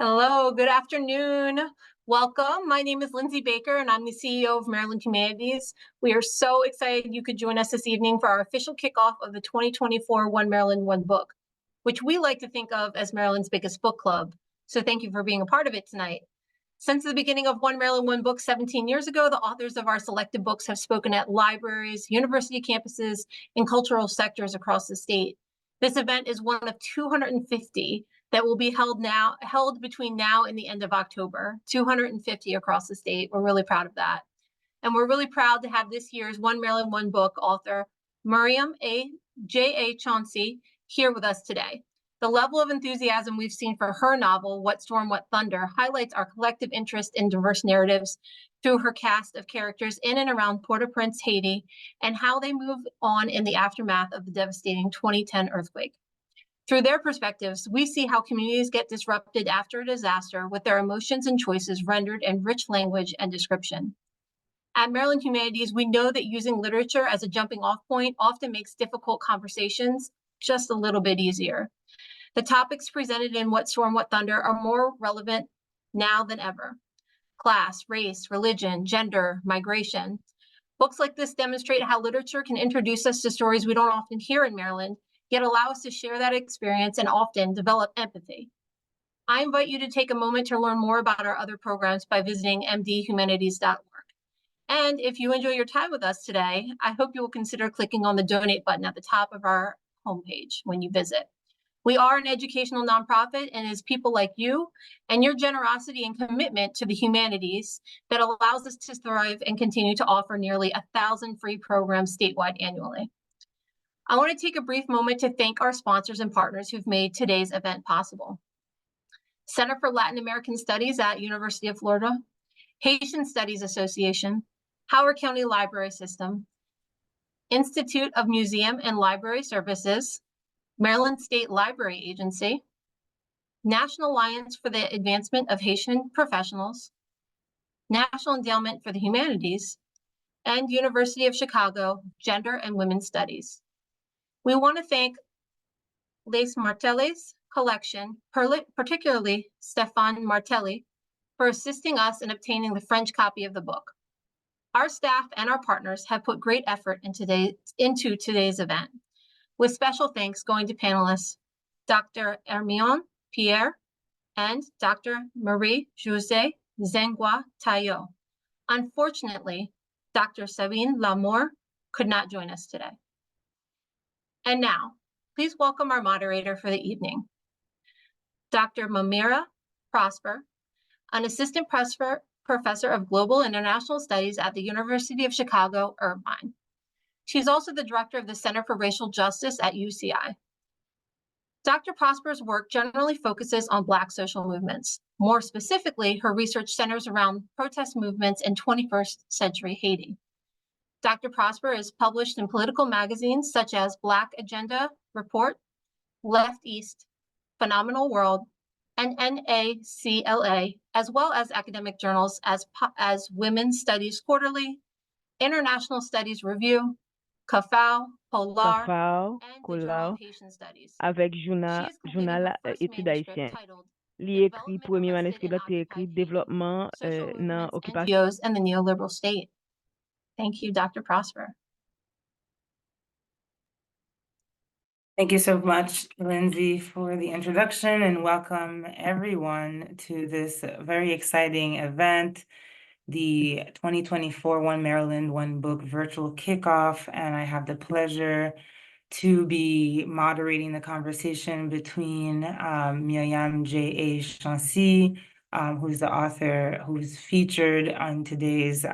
Hello, good afternoon. Welcome. My name is Lindsay Baker, and I'm the CEO of Maryland Humanities. We are so excited you could join us this evening for our official kickoff of the 2024 One Maryland, One Book, which we like to think of as Maryland's biggest book club. So thank you for being a part of it tonight. Since the beginning of One Maryland, One Book 17 years ago, the authors of our selected books have spoken at libraries, university campuses, and cultural sectors across the state. This event is one of 250 that will be held between now and the end of October, 250 across the state. We're really proud of that. And we're really proud to have this year's One Maryland, One Book author, Myriam J. Chancy, here with us today. The level of enthusiasm we've seen for her novel, What Storm, What Thunder, highlights our collective interest in diverse narratives through her cast of characters in and around Port-au-Prince, Haiti, and how they move on in the aftermath of the devastating 2010 earthquake. Through their perspectives, we see how communities get disrupted after a disaster with their emotions and choices rendered in rich language and description. At Maryland Humanities, we know that using literature as a jumping off point often makes difficult conversations just a little bit easier. The topics presented in What Storm, What Thunder are more relevant now than ever. Class, race, religion, gender, migration. Books like this demonstrate how literature can introduce us to stories we don't often hear in Maryland, yet allow us to share that experience and often develop empathy. I invite you to take a moment to learn more about our other programs by visiting mdhumanities.org. And if you enjoy your time with us today, I hope you will consider clicking on the donate button at the top of our homepage when you visit. We are an educational nonprofit, and it is people like you and your generosity and commitment to the humanities that allows us to thrive and continue to offer nearly 1,000 free programs statewide annually. I want to take a brief moment to thank our sponsors and partners who've made today's event possible. Center for Latin American Studies at University of Florida, Haitian Studies Association, Howard County Library System, Institute of Museum and Library Services, Maryland State Library Agency, National Alliance for the Advancement of Haitian Professionals, National Endowment for the Humanities, and University of Chicago Gender and Women's Studies. We want to thank Les Martellis Collection, particularly Stéphane Martelli, for assisting us in obtaining the French copy of the book. Our staff and our partners have put great effort into today's event, with special thanks going to panelists Dr. Ermion Pierre and Dr. Marie-José Nzengou-Tayo. Unfortunately, Dr. Sabine Lamour could not join us today. And now, please welcome our moderator for the evening, Dr. Mamyrah Prosper, an assistant professor of global and international studies at the University of Chicago, Irvine. She's also the director of the Center for Racial Justice at UCI. Dr. Prosper's work generally focuses on Black social movements. More specifically, her research centers around protest movements in 21st century Haiti. Dr. Prosper is published in political magazines such as Black Agenda Report, Left East, Phenomenal World, and NACLA, as well as academic journals as Women's Studies Quarterly, International Studies Review, Kickoff, Polar, and Digital Haitian Studies. Avec journal études haïtiennes. Li écrit premier manuscrit là t'es écrit développement dans occupation and the neoliberal state. Thank you, Dr. Prosper. Thank you so much, Lindsay, for the introduction, and welcome everyone to this very exciting event, the 2024 One Maryland, One Book virtual kickoff. And I have the pleasure to be moderating the conversation between Myriam J. Chancy, who's the author who's featured on today's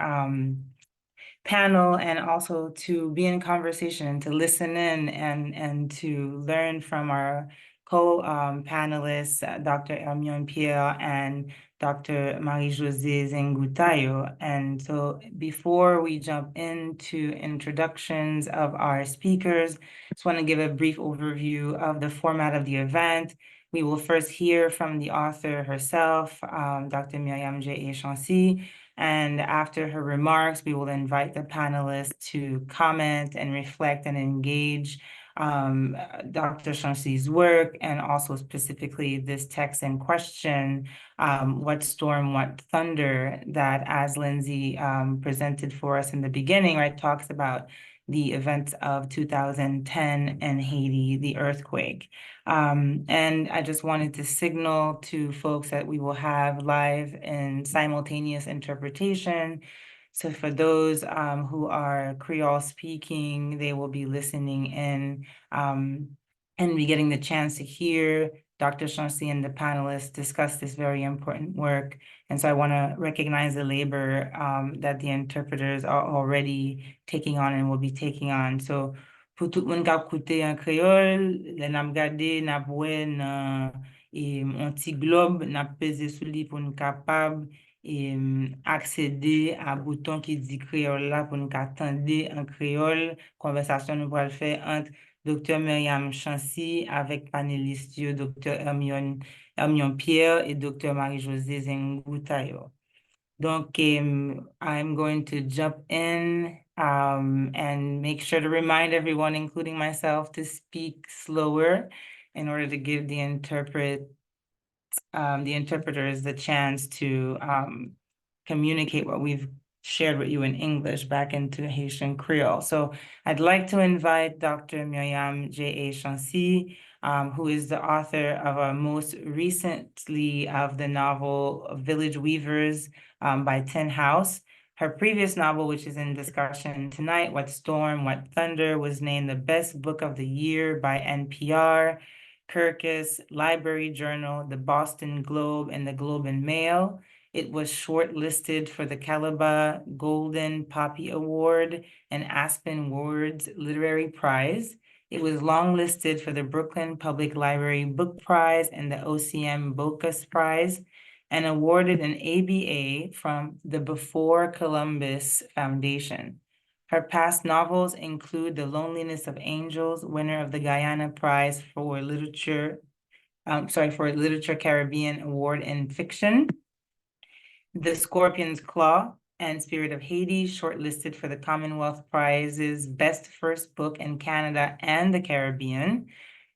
panel, and also to be in conversation, to listen in and to learn from our co-panelists, Dr. Ermion Pierre and Dr. Marie-José Nzengou-Tayo. And so before we jump into introductions of our speakers, I just want to give a brief overview of the format of the event. We will first hear from the author herself, Dr. Myriam J. Chancy, and after her remarks, we will invite the panelists to comment and reflect and engage Dr. Chancy's work, and also specifically this text in question, What Storm, What Thunder, that, as Lindsay presented for us in the beginning, right, talks about the events of 2010 in Haiti, the earthquake. And I just wanted to signal to folks that we will have live and simultaneous interpretation. So for those who are Creole speaking, they will be listening in and be getting the chance to hear Dr. Chancy and the panelists discuss this very important work. And so I want to recognize the labor that the interpreters are already taking on and will be taking on. So pour tout le monde qui a écouté en créole, les n'a regardé, n'a voué dans un petit globe, n'a pesé sur lui pour nous capable accéder à bouton qui dit créole là pour nous attendre en créole. Conversation nous va le faire entre Dr. Myriam Chancy avec panélistes Dr. Ermion Pierre et Dr. Marie-José Nzengou-Tayo. Donc, I'm going to jump in and make sure to remind everyone, including myself, to speak slower in order to give the interpreters the chance to communicate what we've shared with you in English back into Haitian Creole. So I'd like to invite Dr. Myriam J. Chancy, who is the author of our most recently of the novel Village Weavers by Tin House. Her previous novel, which is in discussion tonight, What Storm, What Thunder, was named the best book of the year by NPR, Kirkus, Library Journal, the Boston Globe, and the Globe and Mail. It was shortlisted for the Calabar Golden Poppy Award and Aspen Words Literary Prize. It was longlisted for the Brooklyn Public Library Book Prize and the OCM Bocas Prize, and awarded an ABA from the Before Columbus Foundation. Her past novels include The Loneliness of Angels, winner of the Guyana Prize for Literature Caribbean Award in Fiction, The Scorpion's Claw, and Spirit of Haiti, shortlisted for the Commonwealth Prize's Best First Book in Canada and the Caribbean.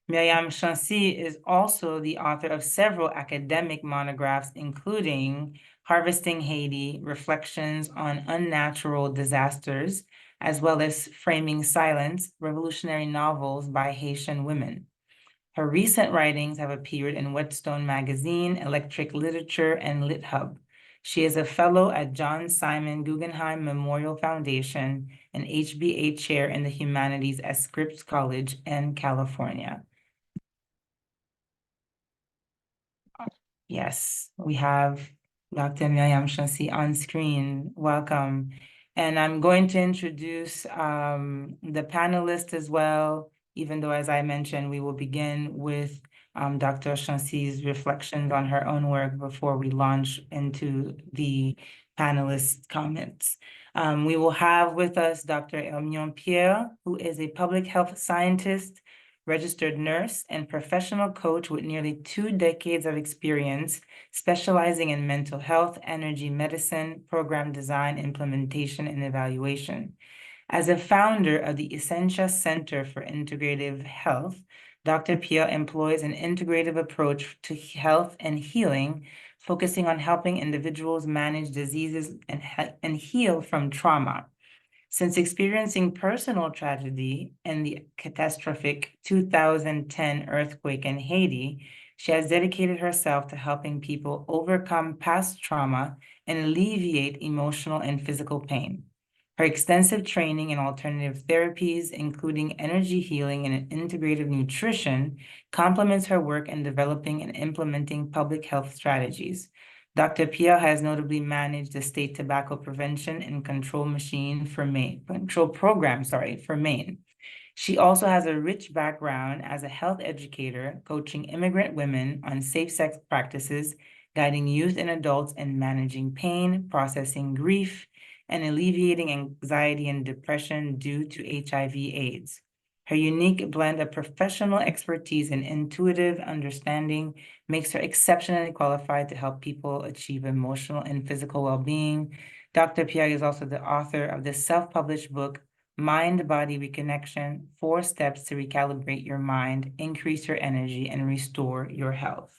Myriam Chancy is also the author of several academic monographs, including Harvesting Haiti, Reflections on Unnatural Disasters, as well as Framing Silence, Revolutionary Novels by Haitian Women. Her recent writings have appeared in Whetstone Magazine, Electric Literature, and LitHub. She is a fellow at John Simon Guggenheim Memorial Foundation and HBA Chair in the Humanities at Scripps College in California. Yes, we have Dr. Myriam Chancy on screen. Welcome. And I'm going to introduce the panelists as well, even though, as I mentioned, we will begin with Dr. Chancy's reflections on her own work before we launch into the panelists' comments. We will have with us Dr. Ermion Pierre, who is a public health scientist, registered nurse, and professional coach with nearly 2 decades of experience specializing in mental health, energy medicine, program design, implementation, and evaluation. As a founder of the Essentia Center for Integrative Health, Dr. Pierre employs an integrative approach to health and healing, focusing on helping individuals manage diseases and heal from trauma. Since experiencing personal tragedy in the catastrophic 2010 earthquake in Haiti, she has dedicated herself to helping people overcome past trauma and alleviate emotional and physical pain. Her extensive training in alternative therapies, including energy healing and integrative nutrition, complements her work in developing and implementing public health strategies. Dr. Pierre has notably managed the state tobacco prevention and control program for Maine. She also has a rich background as a health educator, coaching immigrant women on safe sex practices, guiding youth and adults in managing pain, processing grief, and alleviating anxiety and depression due to HIV/AIDS. Her unique blend of professional expertise and intuitive understanding makes her exceptionally qualified to help people achieve emotional and physical well-being. Dr. Pierre is also the author of the self-published book, mind-body reconnection, 4 steps to recalibrate your mind, increase your energy, and restore your health.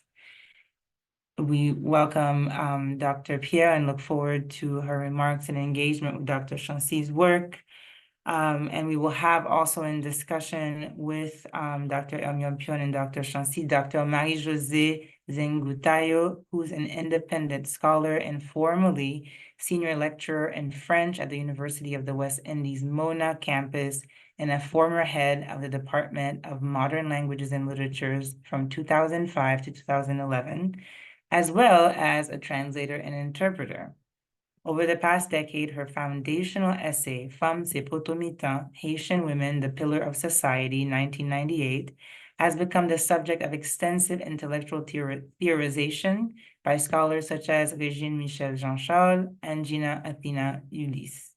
We welcome Dr. Pierre and look forward to her remarks and engagement with Dr. Chancy's work. And we will have also in discussion with Dr. Ermion Pierre and Dr. Chancy, Dr. Marie-José Nzengou-Tayo, who's an independent scholar and formerly senior lecturer in French at the University of the West Indies Mona campus and a former head of the Department of Modern Languages and Literatures from 2005 to 2011, as well as a translator and interpreter. Over the past decade, her foundational essay, Femmes et Potomitan, Haitian Women, the Pillar of Society, 1998, has become the subject of extensive intellectual theorization by scholars such as Régine Michel Jean-Charles and Gina Athena Ulysse.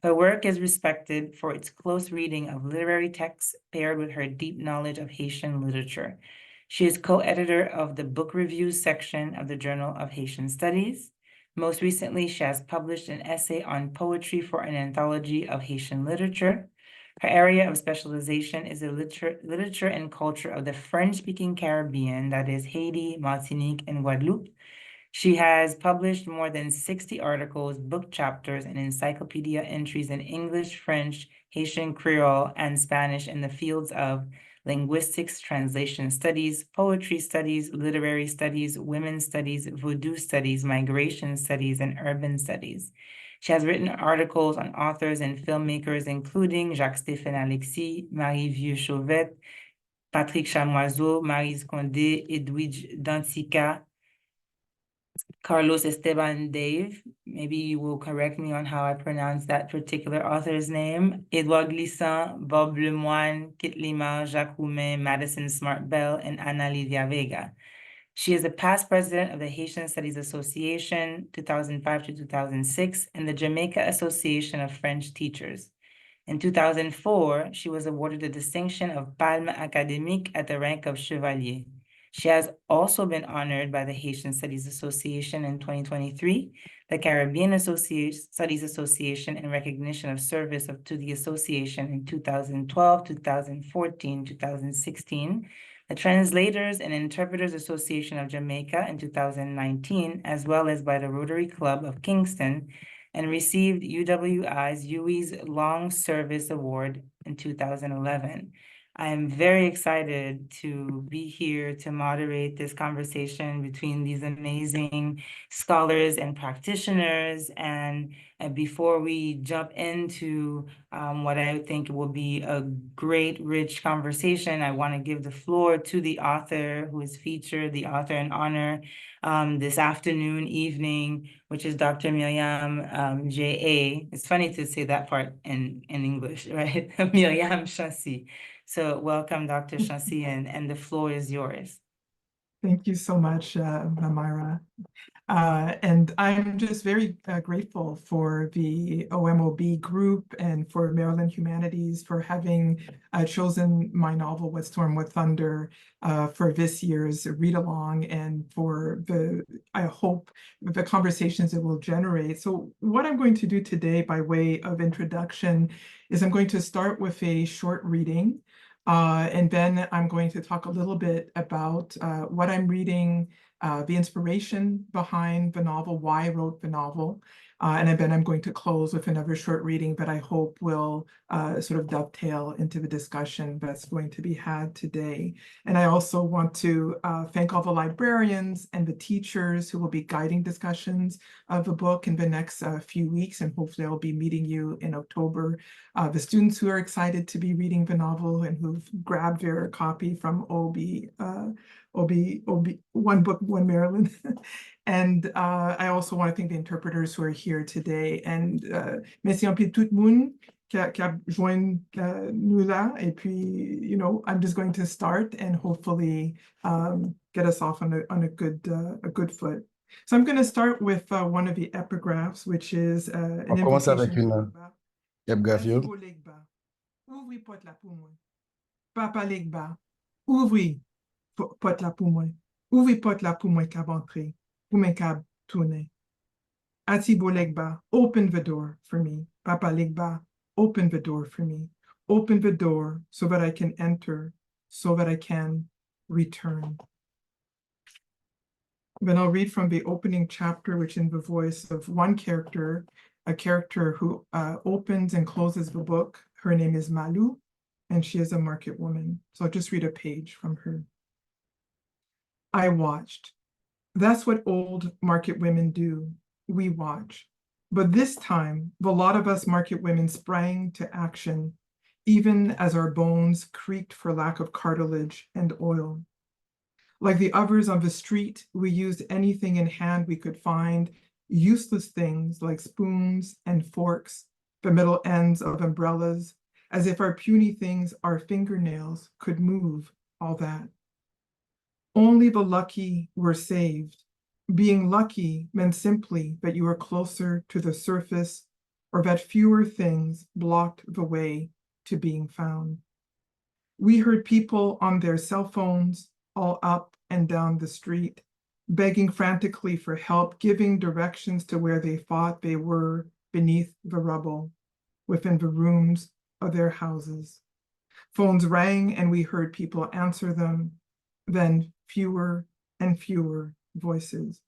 Her work is respected for its close reading of literary texts paired with her deep knowledge of Haitian literature. She is co-editor of the book reviews section of the Journal of Haitian Studies. Most recently, she has published an essay on poetry for an anthology of Haitian literature. Her area of specialization is the literature and culture of the French-speaking Caribbean, that is Haiti, Martinique, and Guadeloupe. She has published more than 60 articles, book chapters, and encyclopedia entries in English, French, Haitian Creole, and Spanish in the fields of linguistics, translation studies, poetry studies, literary studies, women's studies, Vodou studies, migration studies, and urban studies. She has written articles on authors and filmmakers, including Jacques-Stéphane Alexis, Marie Vieux-Chauvette, Patrick Chamoiseau, Maryse Condé, Edwidge Dantica, Carlos Esteban Dave, maybe you will correct me on how I pronounce that particular author's name, Edouard Glissant, Bob Lemoine, Kit Lima, Jacques Roumain, Madison Smart Bell, and Ana Lidia Vega. She is a past president of the Haitian Studies Association, 2005 to 2006, and the Jamaica Association of French Teachers. In 2004, she was awarded the distinction of Palme Académique at the rank of Chevalier. She has also been honored by the Haitian Studies Association in 2023, the Caribbean Studies Association in recognition of service to the association in 2012, 2014, 2016, the Translators and Interpreters Association of Jamaica in 2019, as well as by the Rotary Club of Kingston, and received UWI's UWI's Long Service Award in 2011. I am very excited to be here to moderate this conversation between these amazing scholars and practitioners. And before we jump into what I think will be a great, rich conversation, I want to give the floor to the author who is featured, the author in honor this afternoon, evening, which is Dr. Myriam J. It's funny to say that part in English, right? Myriam Chancy. So welcome, Dr. Chancy, and the floor is yours. Thank you so much, Mamyrah. And I'm just very grateful for the OMOB group and for Maryland Humanities for having chosen my novel, What Storm, What Thunder, for this year's read-along and for I hope, the conversations it will generate. So what I'm going to do today by way of introduction is I'm going to start with a short reading, and then I'm going to talk a little bit about what I'm reading, the inspiration behind the novel, why I wrote the novel, and then I'm going to close with another short reading that I hope will sort of dovetail into the discussion that's going to be had today. And I also want to thank all the librarians and the teachers who will be guiding discussions of the book in the next few weeks, and hopefully I'll be meeting you in October. The students who are excited to be reading the novel and who've grabbed their copy from OB, One Book, One Maryland. And I also want to thank the interpreters who are here today. And merci un peu tout le monde qui a joint nous là. Et puis, you know, I'm just going to start and hopefully get us off on a good foot. So I'm going to start with one of the epigraphs, which is an invitation. Ouvri porte là pour moi. Papa Legba, ouvri porte là pour moi. Ouvri porte là pour moi cab entrer. Pour moi cab tourner. Atibo Legba, open the door for me. Papa Legba, Open the door for me. Open the door so that I can enter, so that I can return. Then I'll read from the opening chapter, which in the voice of one character, a character who opens and closes the book. Her name is Malou, and she is a market woman. So I'll just read a page from her. I watched. That's what old market women do. We watch. But this time, the lot of us market women sprang to action, even as our bones creaked for lack of cartilage and oil. Like the others on the street, we used anything in hand we could find, useless things like spoons and forks, the middle ends of umbrellas, as if our puny things, our fingernails, could move all that. Only the lucky were saved. Being lucky meant simply that you were closer to the surface or that fewer things blocked the way to being found. We heard people on their cell phones all up and down the street, begging frantically for help, giving directions to where they thought they were beneath the rubble, within the rooms of their houses. Phones rang and we heard people answer them, then fewer and fewer voices.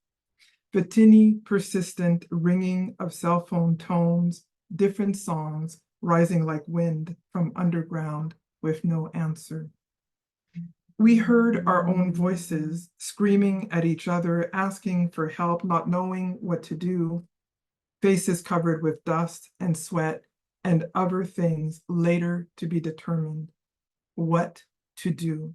The tinny, persistent ringing of cell phone tones, different songs rising like wind from underground with no answer. We heard our own voices screaming at each other, asking for help, not knowing what to do, faces covered with dust and sweat and other things later to be determined. What to do?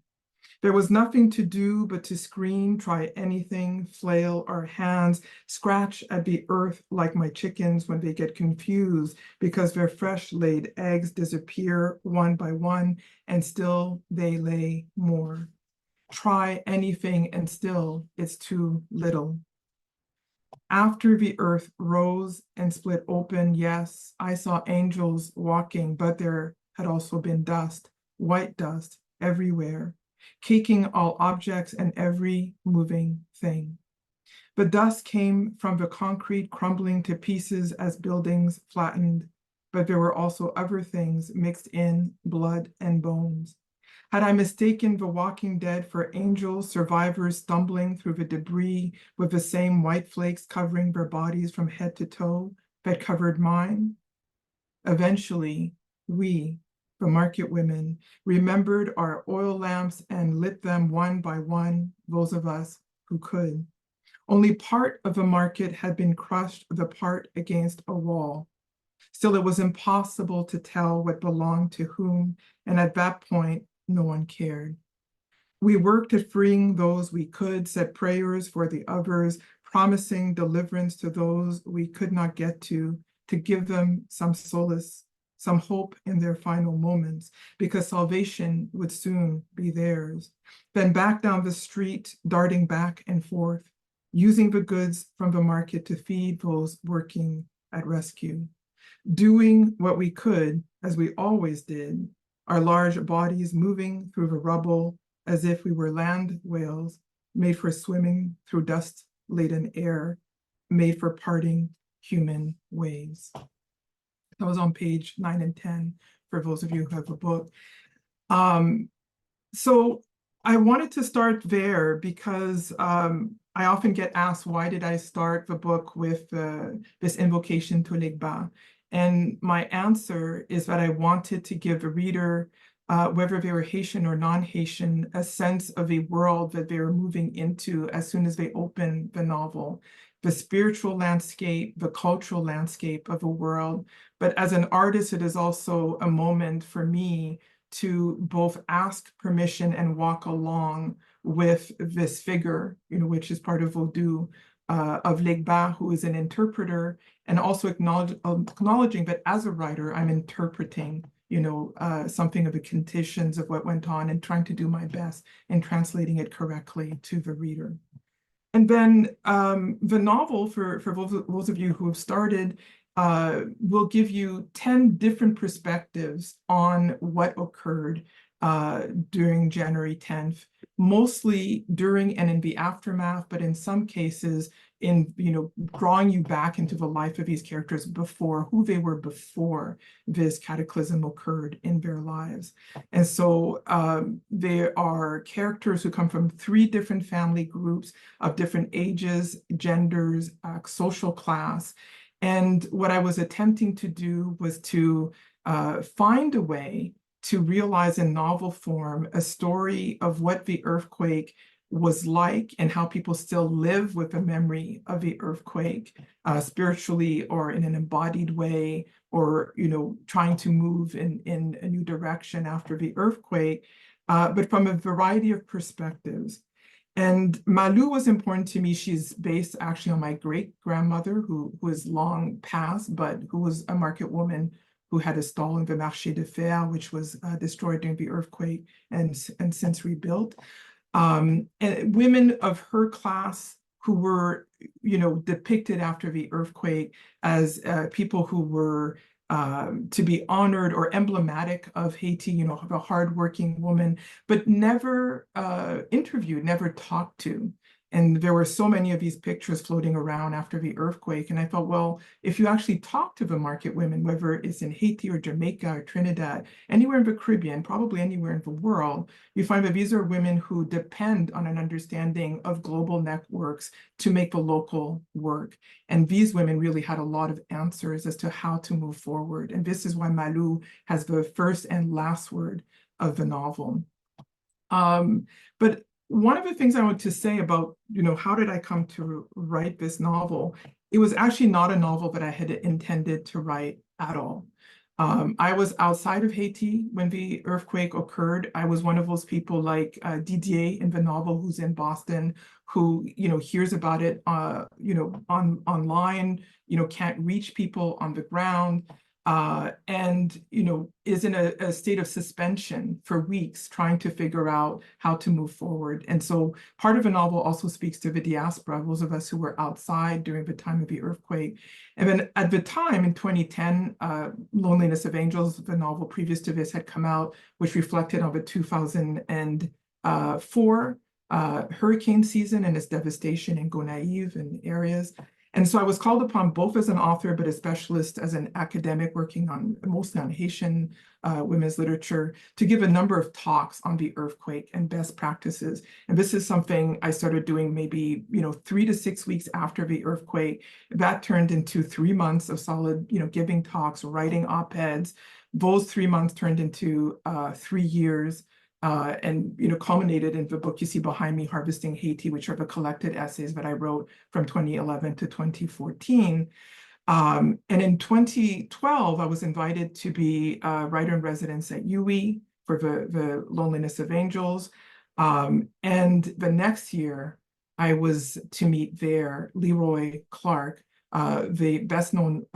There was nothing to do but to scream, try anything, flail our hands, scratch at the earth like my chickens when they get confused because their fresh laid eggs disappear one by one and still they lay more. Try anything and still it's too little. After the earth rose and split open, yes, I saw angels walking, but there had also been dust, white dust everywhere, caking all objects and every moving thing. The dust came from the concrete crumbling to pieces as buildings flattened, but there were also other things mixed in, blood and bones. Had I mistaken the walking dead for angels, survivors stumbling through the debris with the same white flakes covering their bodies from head to toe that covered mine? Eventually, we, the market women, remembered our oil lamps and lit them one by one, those of us who could. Only part of the market had been crushed, the part against a wall. Still, it was impossible to tell what belonged to whom, and at that point, no one cared. We worked at freeing those we could, said prayers for the others, promising deliverance to those we could not get to give them some solace, some hope in their final moments, because salvation would soon be theirs. Then back down the street, darting back and forth, using the goods from the market to feed those working at rescue. Doing what we could, as we always did, our large bodies moving through the rubble as if we were land whales, made for swimming through dust-laden air, made for parting human waves. That was on page 9 and 10 for those of you who have a book. So I wanted to start there because I often get asked, why did I start the book with this invocation to Legba? And my answer is that I wanted to give the reader, whether they were Haitian or non-Haitian, a sense of a world that they were moving into as soon as they open the novel. The spiritual landscape, the cultural landscape of a world. But as an artist, it is also a moment for me to both ask permission and walk along with this figure, which is part of Vodou, of Legba, who is an interpreter, and also acknowledging that as a writer, I'm interpreting, something of the conditions of what went on and trying to do my best in translating it correctly to the reader. And then the novel, for those of you who have started, will give you 10 different perspectives on what occurred during January 10th, mostly during and in the aftermath, but in some cases, in, drawing you back into the life of these characters before, who they were before this cataclysm occurred in their lives. And so there are characters who come from 3 different family groups of different ages, genders, social class. And what I was attempting to do was to find a way to realize in novel form a story of what the earthquake was like and how people still live with the memory of the earthquake, spiritually or in an embodied way, or trying to move in a new direction after the earthquake, but from a variety of perspectives. And Malou was important to me. She's based actually on my great-grandmother, who is long past, but who was a market woman who had a stall in the Marché de Fer, which was destroyed during the earthquake and since rebuilt. And women of her class who were, depicted after the earthquake as people who were to be honored or emblematic of Haiti, the hardworking woman, but never interviewed, never talked to. And there were so many of these pictures floating around after the earthquake. And I thought, well, if you actually talk to the market women, whether it's in Haiti or Jamaica or Trinidad, anywhere in the Caribbean, probably anywhere in the world, you find that these are women who depend on an understanding of global networks to make the local work. And these women really had a lot of answers as to how to move forward. And this is why Malou has the first and last word of the novel. But one of the things I want to say about, how did I come to write this novel? It was actually not a novel that I had intended to write at all. I was outside of Haiti when the earthquake occurred. I was one of those people like Didier in the novel, who's in Boston, who, hears about it, online, can't reach people on the ground. And is in a state of suspension for weeks, trying to figure out how to move forward. And so part of the novel also speaks to the diaspora, those of us who were outside during the time of the earthquake. And then at the time in 2010, Loneliness of Angels, the novel previous to this, had come out, which reflected on the 2004 hurricane season and its devastation in Gonaïves and areas. And so I was called upon both as an author, but a specialist as an academic working on mostly on Haitian women's literature, to give a number of talks on the earthquake and best practices. And this is something I started doing maybe 3 to 6 weeks after the earthquake. That turned into 3 months of solid, giving talks, writing op-eds. Those 3 months turned into 3 years. And culminated in the book you see behind me, Harvesting Haiti, which are the collected essays that I wrote from 2011 to 2014. And in 2012, I was invited to be a writer-in-residence at UE for the Loneliness of Angels. And the next year, I was to meet there Leroy Clark, the best-known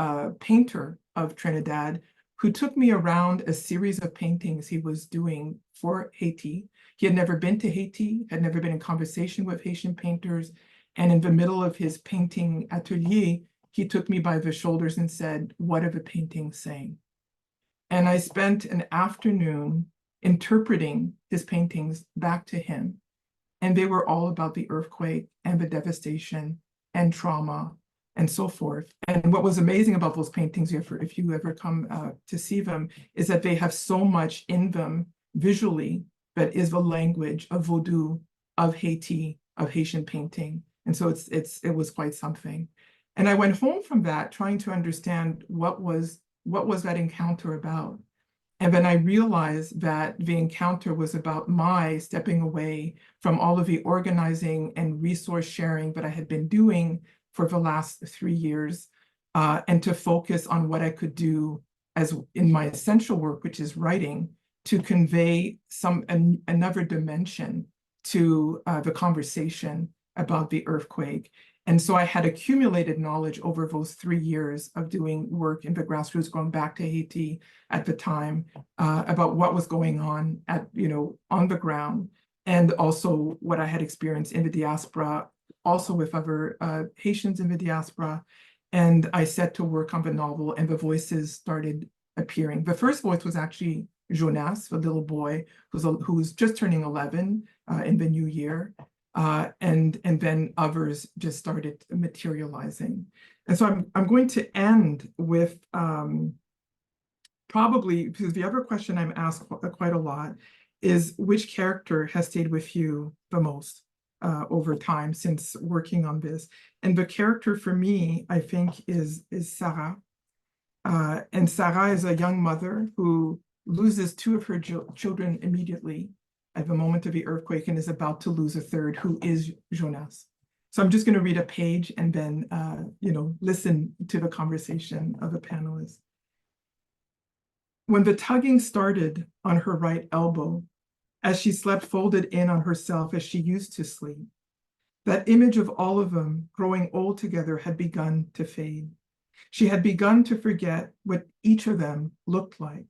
painter of Trinidad, who took me around a series of paintings he was doing for Haiti. He had never been to Haiti, had never been in conversation with Haitian painters. And in the middle of his painting atelier, he took me by the shoulders and said, "What are the paintings saying?" And I spent an afternoon interpreting his paintings back to him. And they were all about the earthquake and the devastation and trauma and so forth. And what was amazing about those paintings, if you ever come to see them, is that they have so much in them visually that is the language of Vodou, of Haiti, of Haitian painting. And so it was quite something. And I went home from that trying to understand what was that encounter about. And then I realized that the encounter was about my stepping away from all of the organizing and resource sharing that I had been doing for the last 3 years, and to focus on what I could do as in my essential work, which is writing, to convey another dimension to the conversation about the earthquake. And so I had accumulated knowledge over those 3 years of doing work in the grassroots, going back to Haiti at the time, about what was going on on the ground, and also what I had experienced in the diaspora, also with other Haitians in the diaspora. And I set to work on the novel, and the voices started appearing. The first voice was actually Jonas, the little boy who was just turning 11 in the new year. and then others just started materializing. And so I'm going to end with probably, because the other question I'm asked quite a lot is, which character has stayed with you the most over time since working on this? And the character for me, I think, is Sarah. And Sarah is a young mother who loses two of her children immediately at the moment of the earthquake and is about to lose a third, who is Jonas. So I'm just going to read a page and then, listen to the conversation of the panelists. When the tugging started on her right elbow, as she slept folded in on herself as she used to sleep, that image of all of them growing old together had begun to fade. She had begun to forget what each of them looked like.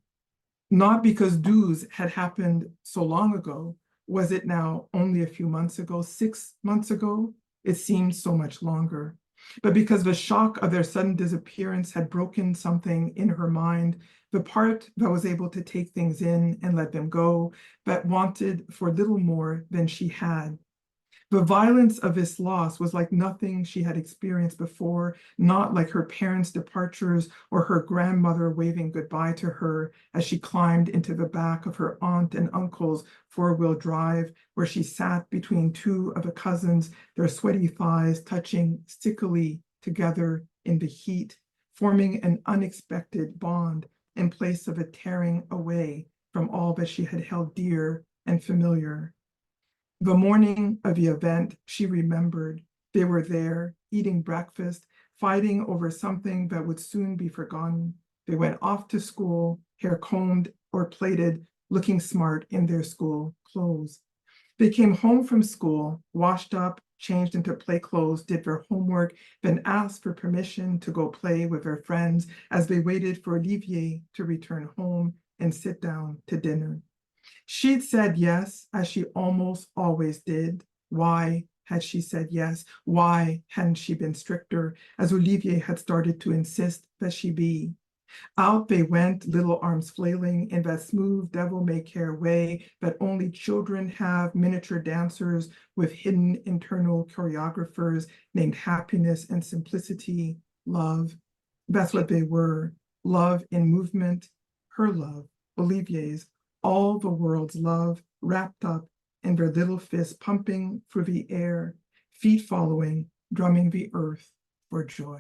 Not because dues had happened so long ago, was it now only a few months ago, 6 months ago? It seemed so much longer. But because the shock of their sudden disappearance had broken something in her mind, the part that was able to take things in and let them go, that wanted for little more than she had. The violence of this loss was like nothing she had experienced before, not like her parents' departures or her grandmother waving goodbye to her as she climbed into the back of her aunt and uncle's four-wheel drive, where she sat between two of the cousins, their sweaty thighs touching stickily together in the heat, forming an unexpected bond in place of a tearing away from all that she had held dear and familiar. The morning of the event, she remembered. They were there, eating breakfast, fighting over something that would soon be forgotten. They went off to school, hair combed or plaited, looking smart in their school clothes. They came home from school, washed up, changed into play clothes, did their homework, then asked for permission to go play with their friends as they waited for Olivier to return home and sit down to dinner. She'd said yes, as she almost always did. Why had she said yes? Why hadn't she been stricter, as Olivier had started to insist that she be? Out they went, little arms flailing in that smooth devil-may-care way that only children have, miniature dancers with hidden internal choreographers named happiness and simplicity, love. That's what they were, love in movement, her love, Olivier's, all the world's love wrapped up in their little fists pumping through the air, feet following, drumming the earth for joy.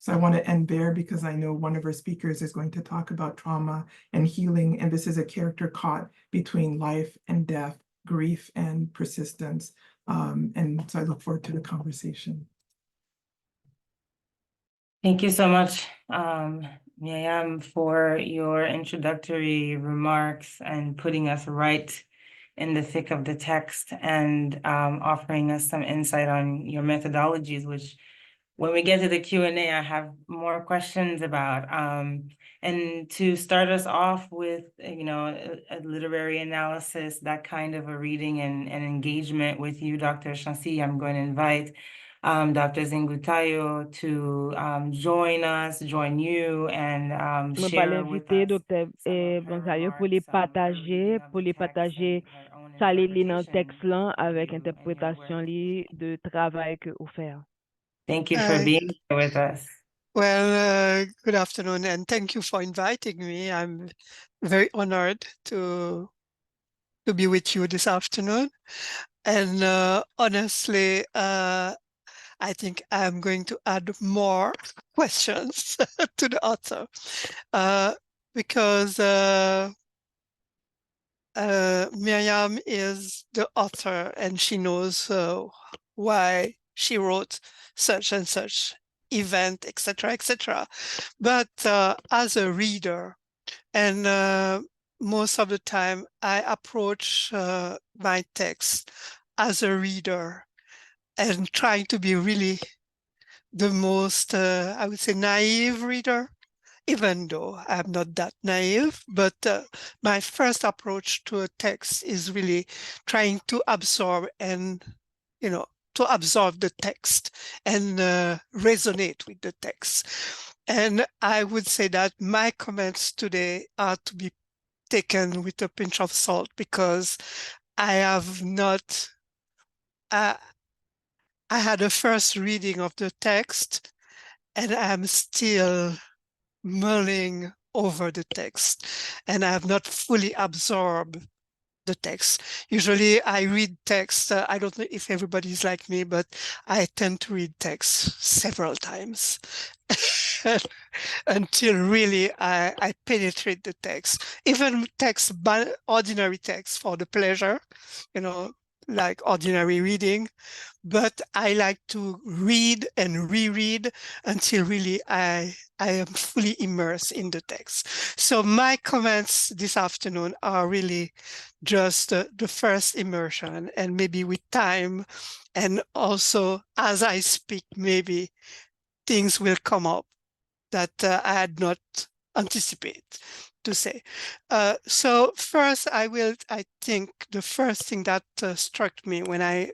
So I want to end there because I know one of our speakers is going to talk about trauma and healing, and this is a character caught between life and death, grief and persistence. And so I look forward to the conversation. Thank you so much, Myriam, for your introductory remarks and putting us right in the thick of the text and offering us some insight on your methodologies, which when we get to the Q&A, I have more questions about. And to start us off with, a literary analysis, that kind of a reading and engagement with you, Dr. Chancy, I'm going to invite Dr. Nzengou-Tayo to join you and Je vais share with l'inviter, us Dr. some of her Bonsayo, pour remarks, les partager, ça li nan texte là avec interprétation li de travail que vous faites. Thank you for being here with us. Well, good afternoon, and thank you for inviting me. I'm very honored to be with you this afternoon. And honestly, I think I'm going to add more questions to the author because Myriam is the author and she knows why she wrote such and such event, etc., etc. But as a reader, and most of the time I approach my text as a reader and trying to be really the most, I would say, naive reader, even though I'm not that naive. But my first approach to a text is really trying to absorb and, to absorb the text and resonate with the text. And I would say that my comments today are to be taken with a pinch of salt because I have not I had a first reading of the text, and I'm still mulling over the text, and I have not fully absorbed the text. Usually I read text, I don't know if everybody's like me, but I tend to read text several times until really I penetrate the text. Even text, ordinary text for the pleasure, like ordinary reading. But I like to read and reread until really I am fully immersed in the text. So my comments this afternoon are really just the first immersion, and maybe with time, and also as I speak, maybe things will come up that I had not anticipated to say. So first, I think the first thing that struck me when I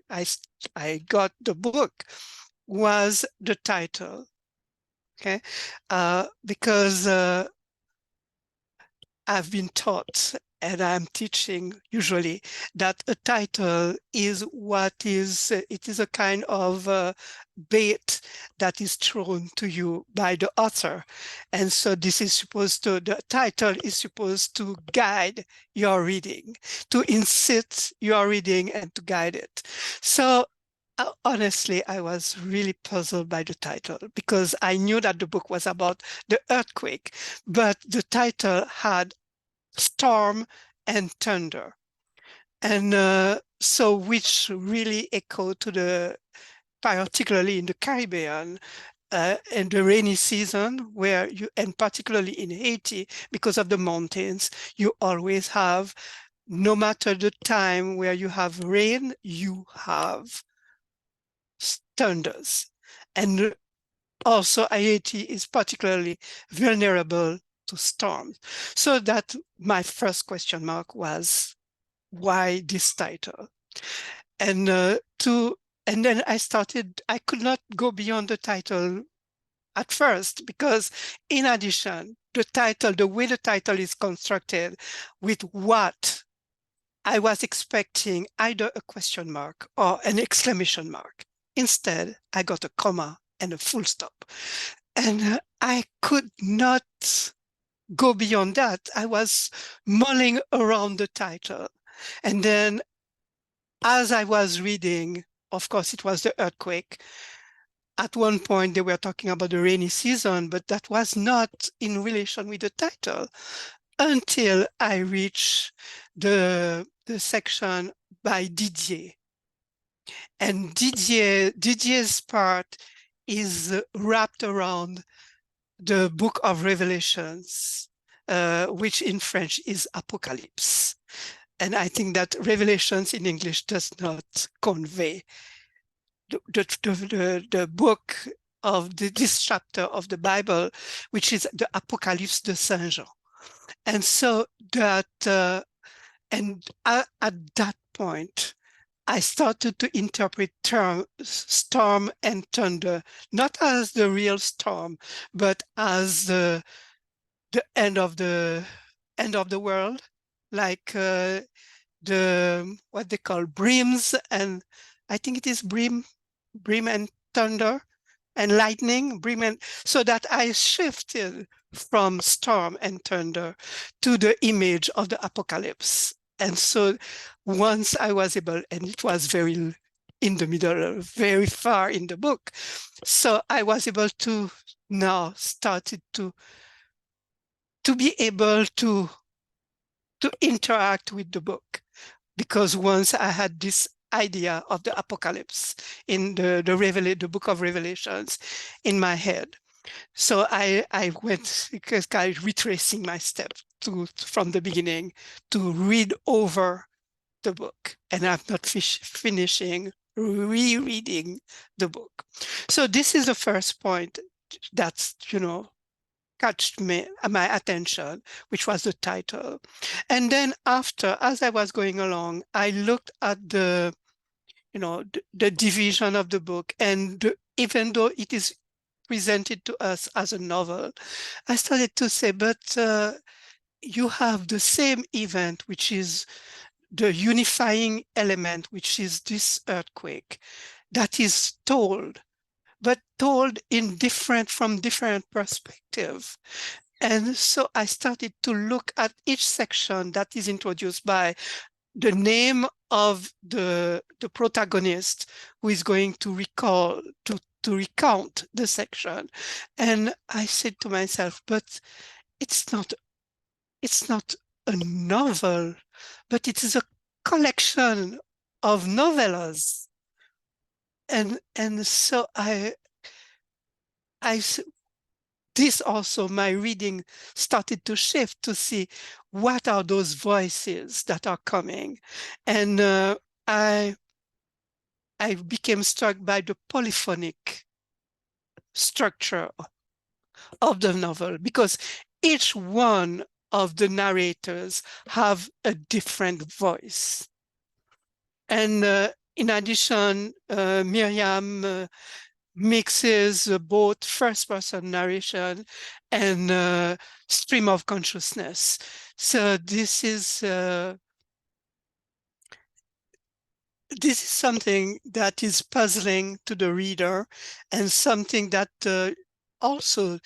got the book was the title, okay? Because I've been taught, and I'm teaching usually, that a title is it is a kind of bait that is thrown to you by the author. And so the title is supposed to guide your reading, to incite your reading and to guide it. So honestly, I was really puzzled by the title, because I knew that the book was about the earthquake, but the title had storm and thunder. And so which really echoed to particularly in the Caribbean, in the rainy season, and particularly in Haiti, because of the mountains, you always have, no matter the time where you have rain, you have thunders. And also Haiti is particularly vulnerable to storms. So that my first question mark was, why this title? And then I could not go beyond the title at first, because in addition, the way the title is constructed, with what I was expecting either a question mark or an exclamation mark. Instead, I got a comma and a full stop. And I could not go beyond that. I was mulling around the title. And then as I was reading, of course, it was the earthquake. At one point, they were talking about the rainy season, but that was not in relation with the title until I reached the section by Didier. And Didier's part is wrapped around the book of Revelations, which in French is Apocalypse. And I think that Revelations in English does not convey the book of this chapter of the Bible, which is the Apocalypse de Saint Jean. And so that, at that point, I started to interpret storm and thunder, not as the real storm, but as the end of the world, like what they call brims, and I think it is brim and thunder and lightning, so that I shifted from storm and thunder to the image of the apocalypse. And so once I was able, and it was very in the middle, very far in the book, so I was able to now started to be able to interact with the book, because once I had this idea of the apocalypse in the book of Revelations in my head. So I went, because I retracing my steps from the beginning to read over the book, and I'm not finishing rereading the book. So this is the first point that's, catched my attention, which was the title. And then after, as I was going along, I looked at the division of the book, and even though it is presented to us as a novel, I started to say, but you have the same event, which is the unifying element, which is this earthquake, that is told, but told in from different perspective. And so I started to look at each section that is introduced by the name of the protagonist who is going to recount the section. And I said to myself, but it's not a novel, but it is a collection of novellas. And so this also, my reading started to shift to see what are those voices that are coming. And I became struck by the polyphonic structure of the novel, because each one of the narrators have a different voice. And in addition, Myriam mixes both first-person narration and stream of consciousness. So this is something that is puzzling to the reader, and something that also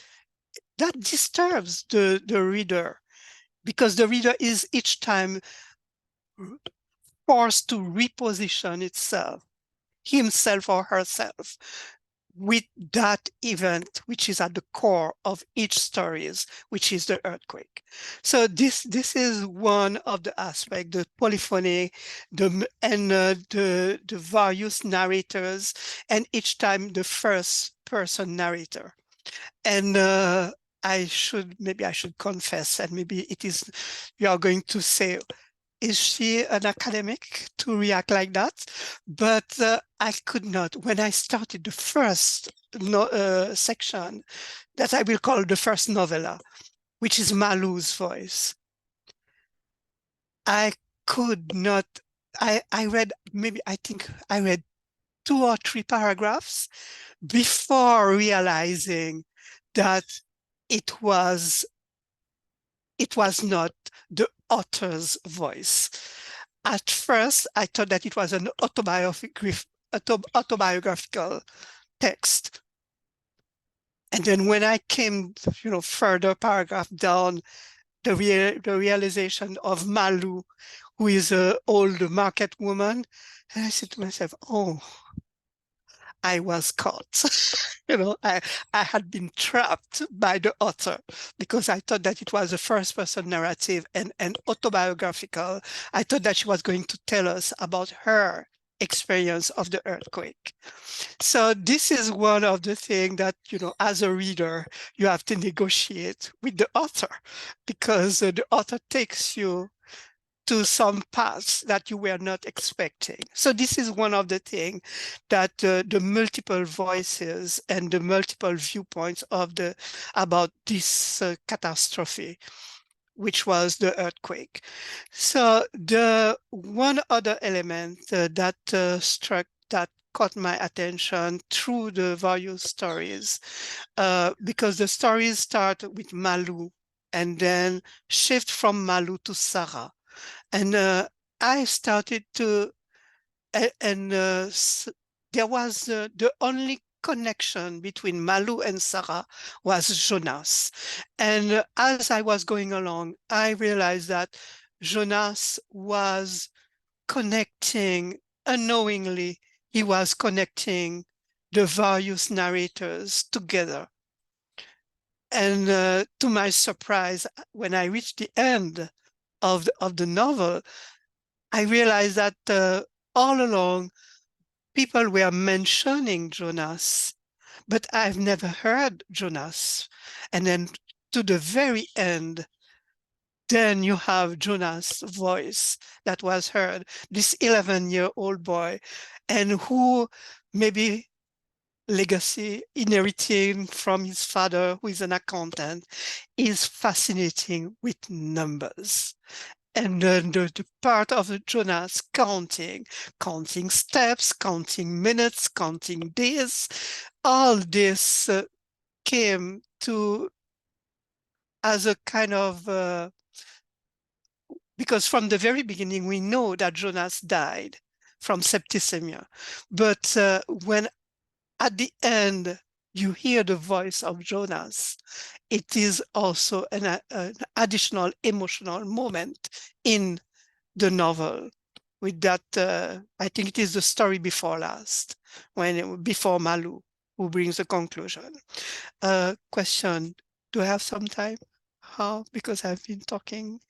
that disturbs the reader, because the reader is each time forced to reposition himself or herself, with that event, which is at the core of each stories, which is the earthquake. So this is one of the aspects, the polyphony, and the various narrators, and each time the first person narrator. And maybe I should confess, and maybe you are going to say, is she an academic to react like that? But I could not. When I started the first section that I will call the first novella, which is Malou's voice, I could not. I think I read 2 or 3 paragraphs before realizing that it was not the author's voice. At first, I thought that it was an autobiographical text. And then when I came, further paragraph down, the realization of Malou, who is an old market woman, and I said to myself, oh, I was caught. I had been trapped by the author, because I thought that it was a first-person narrative and autobiographical. I thought that she was going to tell us about her experience of the earthquake. So this is one of the things that, as a reader, you have to negotiate with the author, because the author takes you to some paths that you were not expecting. So this is one of the things that the multiple voices and the multiple viewpoints about this catastrophe, which was the earthquake. So the one other element that caught my attention through the various stories, because the stories start with Malou and then shift from Malou to Sarah. And I started to, there was the only connection between Malou and Sarah was Jonas. And as I was going along, I realized that Jonas was connecting, unknowingly, he was connecting the various narrators together. And to my surprise, when I reached the end of the novel, I realized that all along, people were mentioning Jonas, but I've never heard Jonas. And then to the very end, then you have Jonas' voice that was heard, this 11-year-old boy, and who maybe legacy inheriting from his father, who is an accountant, is fascinating with numbers. And the part of Jonas counting steps, counting minutes, counting days, all this came to as a kind of because from the very beginning, we know that Jonas died from septicemia. But when at the end, you hear the voice of Jonas, it is also an additional emotional moment in the novel. With that, I think it is the story before last, before Malou, who brings the conclusion. Question, do I have some time? How? Because I've been talking.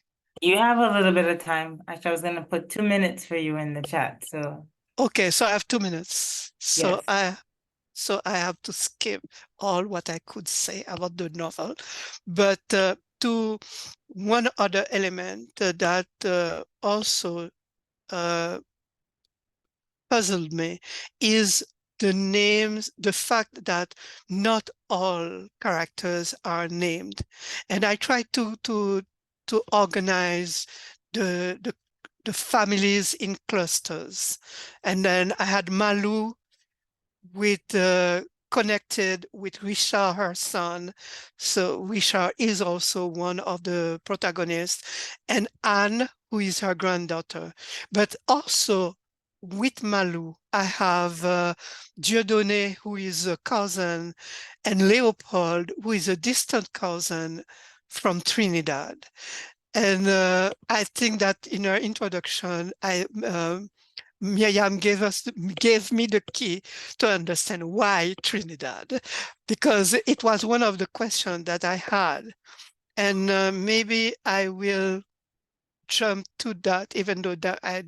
You have a little bit of time. Actually, I was going to put 2 minutes for you in the chat. So Okay, so I have 2 minutes. So yes. I have to skip all what I could say about the novel. But to one other element that also puzzled me is the names, the fact that not all characters are named. And I tried to organize the families in clusters. And then I had Malou with connected with Richard, her son. So Richard is also one of the protagonists, and Anne, who is her granddaughter. But also with Malou, I have Dieudonné, who is a cousin, and Leopold, who is a distant cousin from Trinidad. And I think that in her introduction, Myriam gave me the key to understand why Trinidad, because it was one of the questions that I had. And maybe I will jump to that, even though there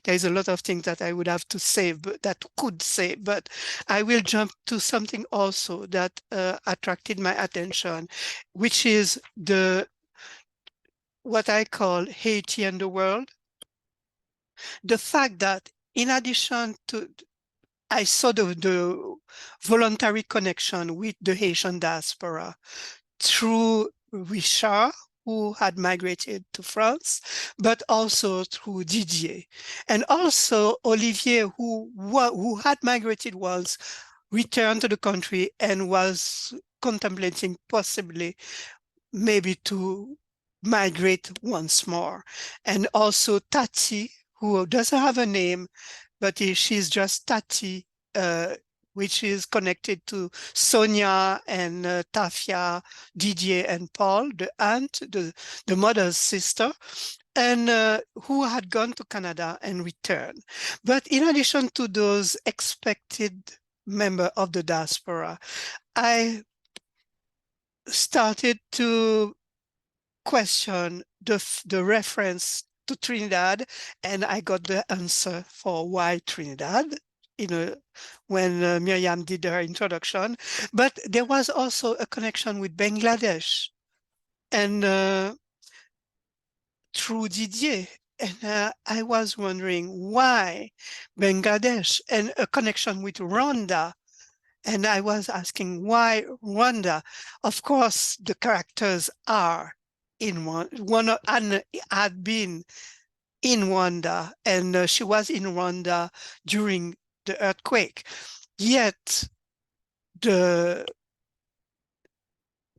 is a lot of things that I would have to say, but I will jump to something also that attracted my attention, which is what I call Haiti and the world. The fact that in addition to, I saw the voluntary connection with the Haitian diaspora through Richard, who had migrated to France, but also through Didier. And also Olivier, who had migrated once, returned to the country and was contemplating possibly maybe to migrate once more. And also Tati, who doesn't have a name, but she's just Tati, which is connected to Sonia and Tafia, Didier and Paul, the aunt, the mother's sister, and who had gone to Canada and returned. But in addition to those expected members of the diaspora, I started to question the reference to Trinidad, and I got the answer for why Trinidad, when Myriam did her introduction. But there was also a connection with Bangladesh, and through Didier. And I was wondering why Bangladesh, and a connection with Rwanda. And I was asking why Rwanda. Of course, the characters are in one Anne had been in Rwanda, and she was in Rwanda during the earthquake. Yet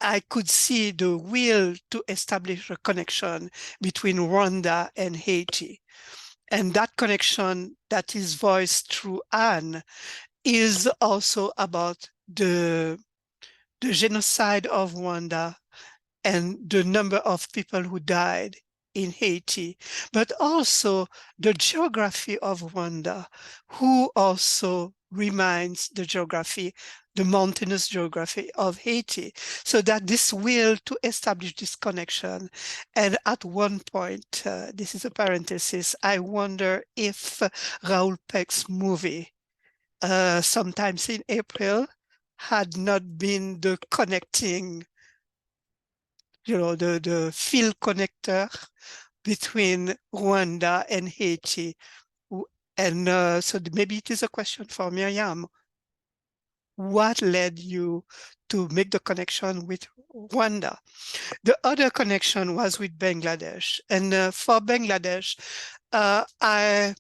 I could see the will to establish a connection between Rwanda and Haiti. And that connection that is voiced through Anne is also about the genocide of Rwanda and the number of people who died in Haiti, but also the geography of Rwanda, who also reminds the mountainous geography of Haiti, so that this will to establish this connection. And at one point, this is a parenthesis, I wonder if Raoul Peck's movie, sometimes in April, had not been the connecting, the field connector between Rwanda and Haiti. And so maybe it is a question for Myriam. What led you to make the connection with Rwanda? The other connection was with Bangladesh. And for Bangladesh, I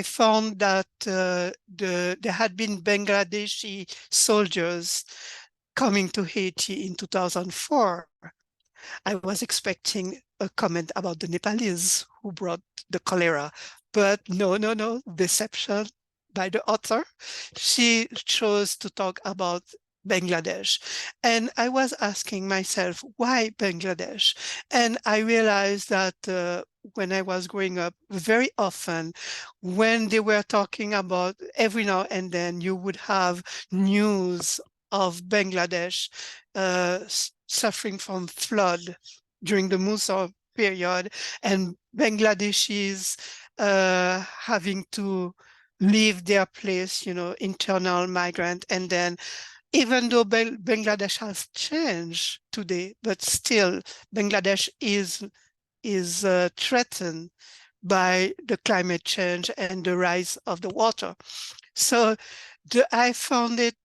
found that there had been Bangladeshi soldiers coming to Haiti in 2004. I was expecting a comment about the Nepalese who brought the cholera, but no, deception by the author. She chose to talk about Bangladesh. And I was asking myself, why Bangladesh? And I realized that when I was growing up, very often when they were talking about, every now and then you would have news of Bangladesh suffering from flood during the Mussar period, and Bangladeshis having to leave their place, internal migrant. And then even though Bangladesh has changed today, but still Bangladesh is threatened by the climate change and the rise of the water. So I found it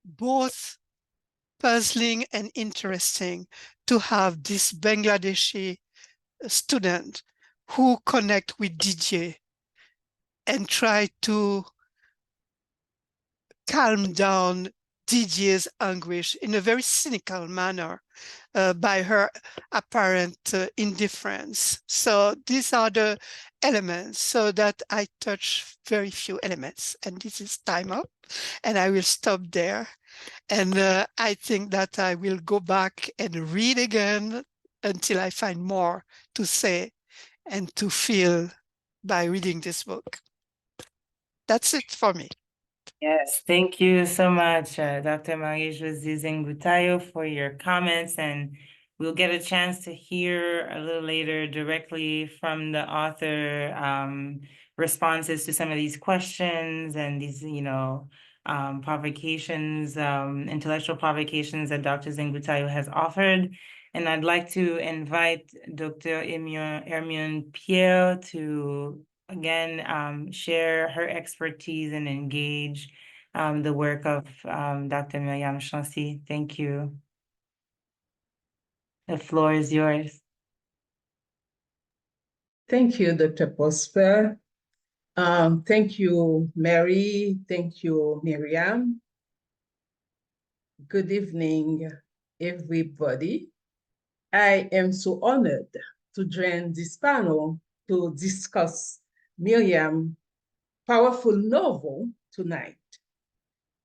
both puzzling and interesting to have this Bangladeshi student who connect with Didier and try to calm down Didier's anguish in a very cynical manner by her apparent indifference. So these are the elements, so that I touch very few elements. And this is time up, and I will stop there. And I think that I will go back and read again until I find more to say and to feel by reading this book. That's it for me. Yes, thank you so much, Dr. Marie-José Nzengou-Tayo, for your comments. And we'll get a chance to hear a little later directly from the author responses to some of these questions and these, provocations, intellectual provocations that Dr. Nzengou-Tayo has offered. And I'd like to invite Dr. Ermion Pierre to again share her expertise and engage the work of Dr. Myriam Chancy. Thank you. The floor is yours. Thank you, Dr. Prosper. Thank you, Mary. Thank you, Myriam. Good evening, everybody. I am so honored to join this panel to discuss Myriam's powerful novel tonight.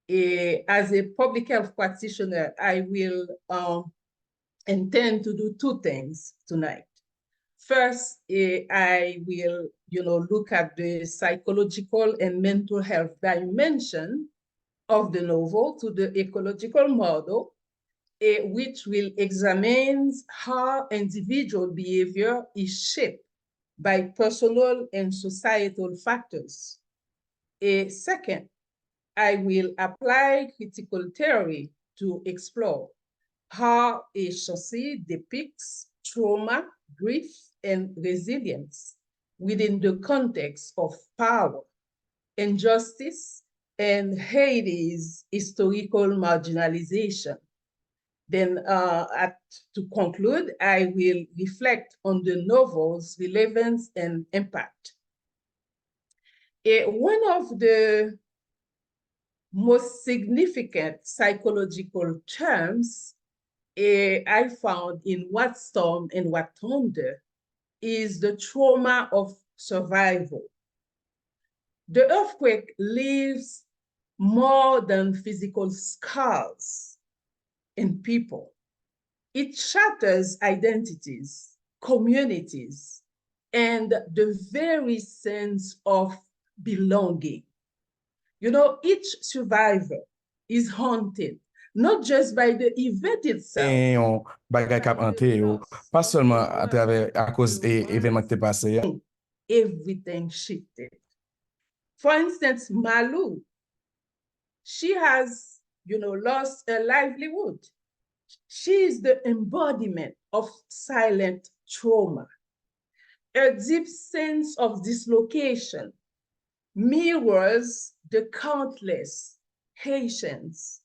As a public health practitioner, I will intend to do two things tonight. First, I will, look at the psychological and mental health dimension of the novel to the ecological model, which will examine how individual behavior is shaped by personal and societal factors. Second, I will apply critical theory to explore how Chancy depicts trauma, grief, and resilience within the context of power, injustice, and Haiti's historical marginalization. Then to conclude, I will reflect on the novel's relevance and impact. One of the most significant psychological terms I found in What Storm and What Thunder is the trauma of survival. The earthquake leaves more than physical scars in people. It shatters identities, communities, and the very sense of belonging. Each survivor is haunted not just by the event itself, pas seulement à cause événements qui étaient passés. Everything shifted. For instance, Malou, she has, lost her livelihood. She is the embodiment of silent trauma. Her deep sense of dislocation mirrors the countless Haitians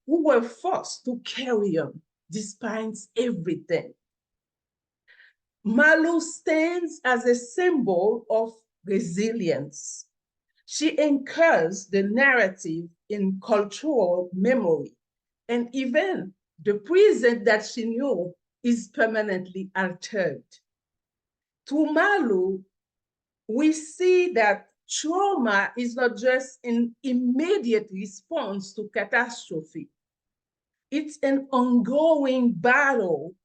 who were forced to carry on despite everything. Malou stands as a symbol of resilience. She anchors the narrative in cultural memory and even The present that she knew is permanently altered. To Malu, we see that trauma is not just an immediate response to catastrophe. It's an ongoing battle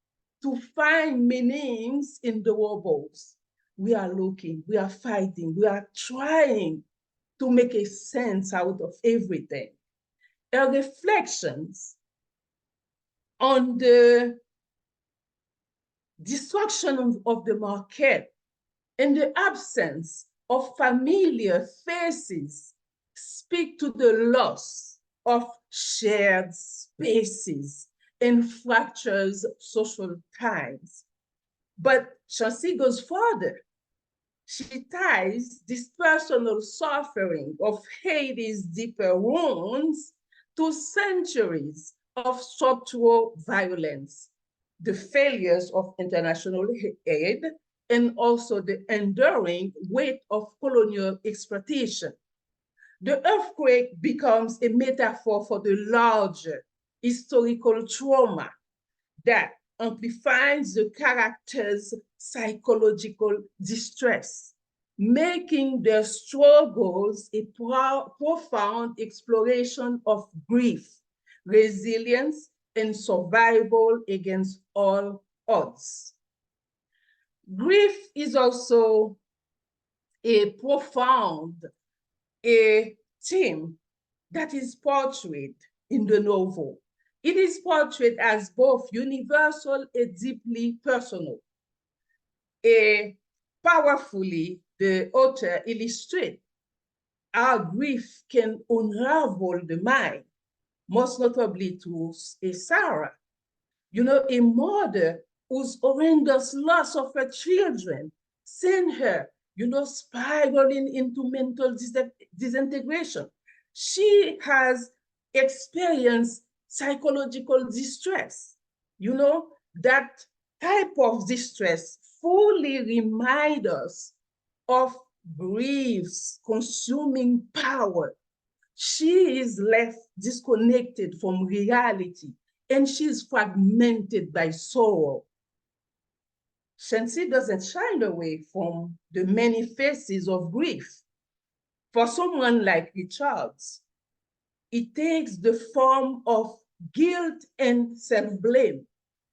to find meanings in the wobbles. We are looking, we are fighting, we are trying to make a sense out of everything. Her reflections on the destruction of the market and the absence of familiar faces speak to the loss of shared spaces and fractures social ties. But Chancy goes further. She ties this personal suffering of Haiti's deeper wounds to centuries of structural violence, the failures of international aid, and also the enduring weight of colonial exploitation. The earthquake becomes a metaphor for the larger historical trauma that amplifies the character's psychological distress, making their struggles a profound exploration of grief, resilience, and survival against all odds. Grief is also a profound theme that is portrayed in the novel. It is portrayed as both universal and deeply personal. Powerfully, the author illustrates how grief can unravel the mind, most notably to Sarah, a mother whose horrendous loss of her children sent her, spiraling into mental disintegration. She has experienced psychological distress. That type of distress fully reminds us of grief's consuming power. She is left disconnected from reality, and she's fragmented by sorrow. Chancy doesn't shy away from the many faces of grief. For someone like Richards, it takes the form of guilt and self-blame,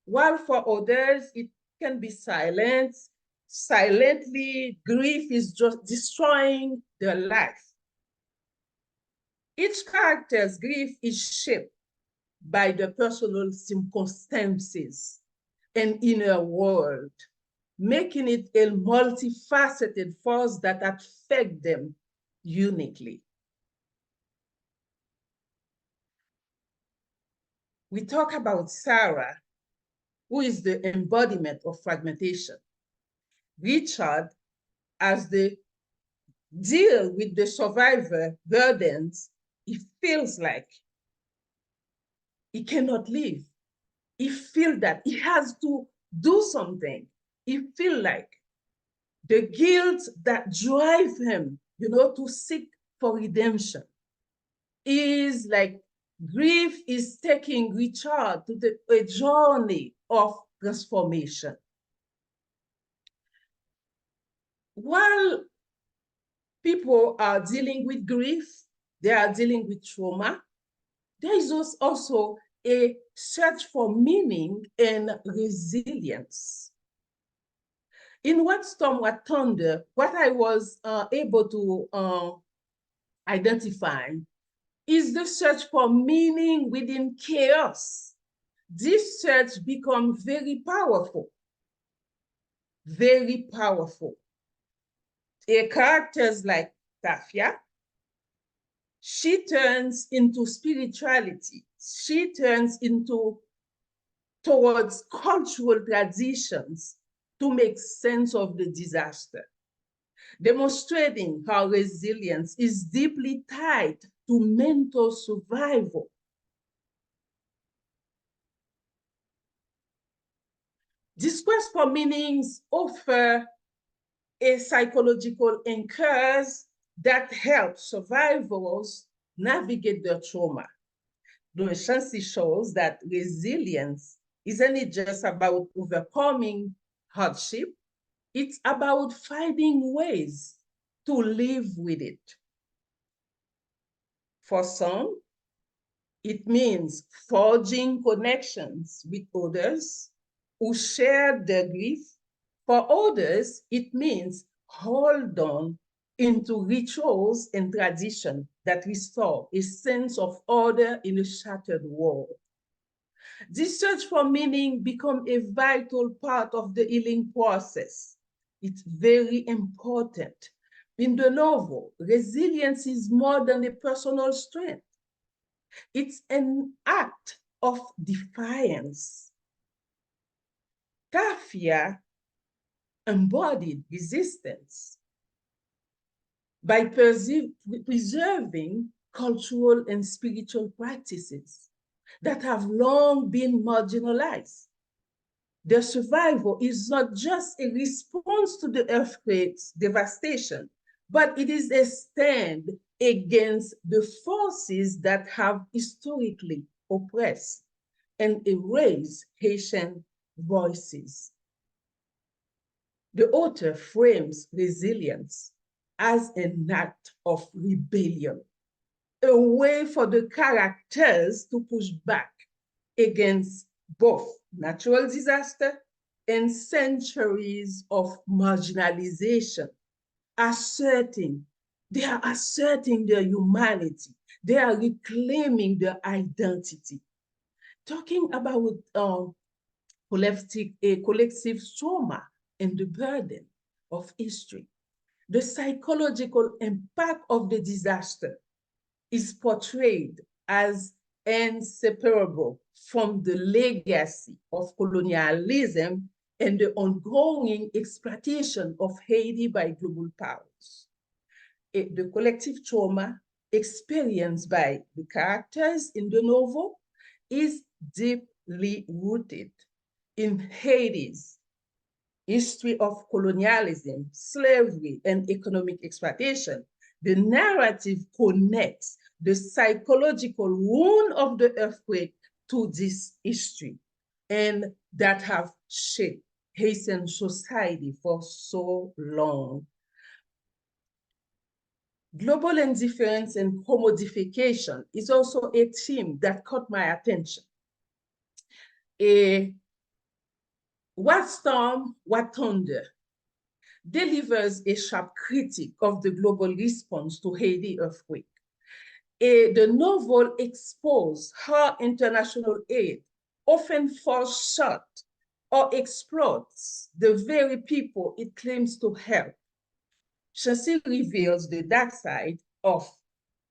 while for others, it can be silent. Silently, grief is just destroying their life. Each character's grief is shaped by the personal circumstances and inner world, making it a multifaceted force that affects them uniquely. We talk about Sarah, who is the embodiment of fragmentation. Richard, as the deal with the survivor burdens, he feels like he cannot live. He feels that he has to do something. He feels like the guilt that drives him, to seek for redemption is like grief is taking Richard to a journey of transformation. While people are dealing with grief, they are dealing with trauma, there is also a search for meaning and resilience. In What Storm, What Thunder, what I was able to identify is the search for meaning within chaos. This search becomes very powerful, very powerful. Characters like Tafia, she turns into spirituality. She turns towards cultural traditions to make sense of the disaster, demonstrating how resilience is deeply tied to mental survival. This quest for meanings offer a psychological anchors that help survivors navigate their trauma. Chancy shows that resilience isn't just about overcoming hardship, it's about finding ways to live with it. For some, it means forging connections with others who share their grief. For others, it means hold on into rituals and tradition that restore a sense of order in a shattered world. This search for meaning becomes a vital part of the healing process. It's very important. In the novel, resilience is more than a personal strength. It's an act of defiance. Kafia embodied resistance by preserving cultural and spiritual practices that have long been marginalized. Their survival is not just a response to the earthquake's devastation, but it is a stand against the forces that have historically oppressed and erased Haitian voices. The author frames resilience as an act of rebellion, a way for the characters to push back against both natural disaster and centuries of marginalization, they are asserting their humanity, they are reclaiming their identity. Talking about collective trauma and the burden of history, the psychological impact of the disaster is portrayed as inseparable from the legacy of colonialism and the ongoing exploitation of Haiti by global powers. The collective trauma experienced by the characters in the novel is deeply rooted in Haiti's history of colonialism, slavery, and economic exploitation. The narrative connects the psychological wound of the earthquake to this history and that have shaped Haitian society for so long. Global indifference and commodification is also a theme that caught my attention. What Storm, What Thunder delivers a sharp critique of the global response to Haiti earthquake. The novel exposes how international aid often falls short or exploits the very people it claims to help. Chancy reveals the dark side of,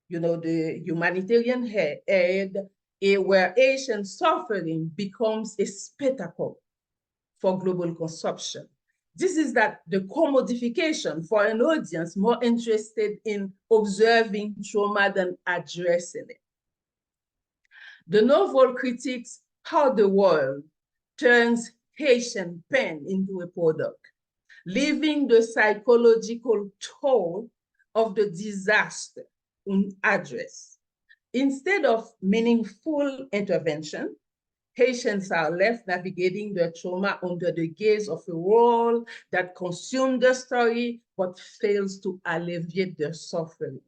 the humanitarian aid, where Haitian suffering becomes a spectacle for global consumption. This is that the commodification for an audience more interested in observing trauma than addressing it. The novel critiques how the world turns Haitian pain into a product, leaving the psychological toll of the disaster unaddressed. Instead of meaningful intervention, Haitians are left navigating their trauma under the gaze of a world that consumes the story but fails to alleviate their suffering.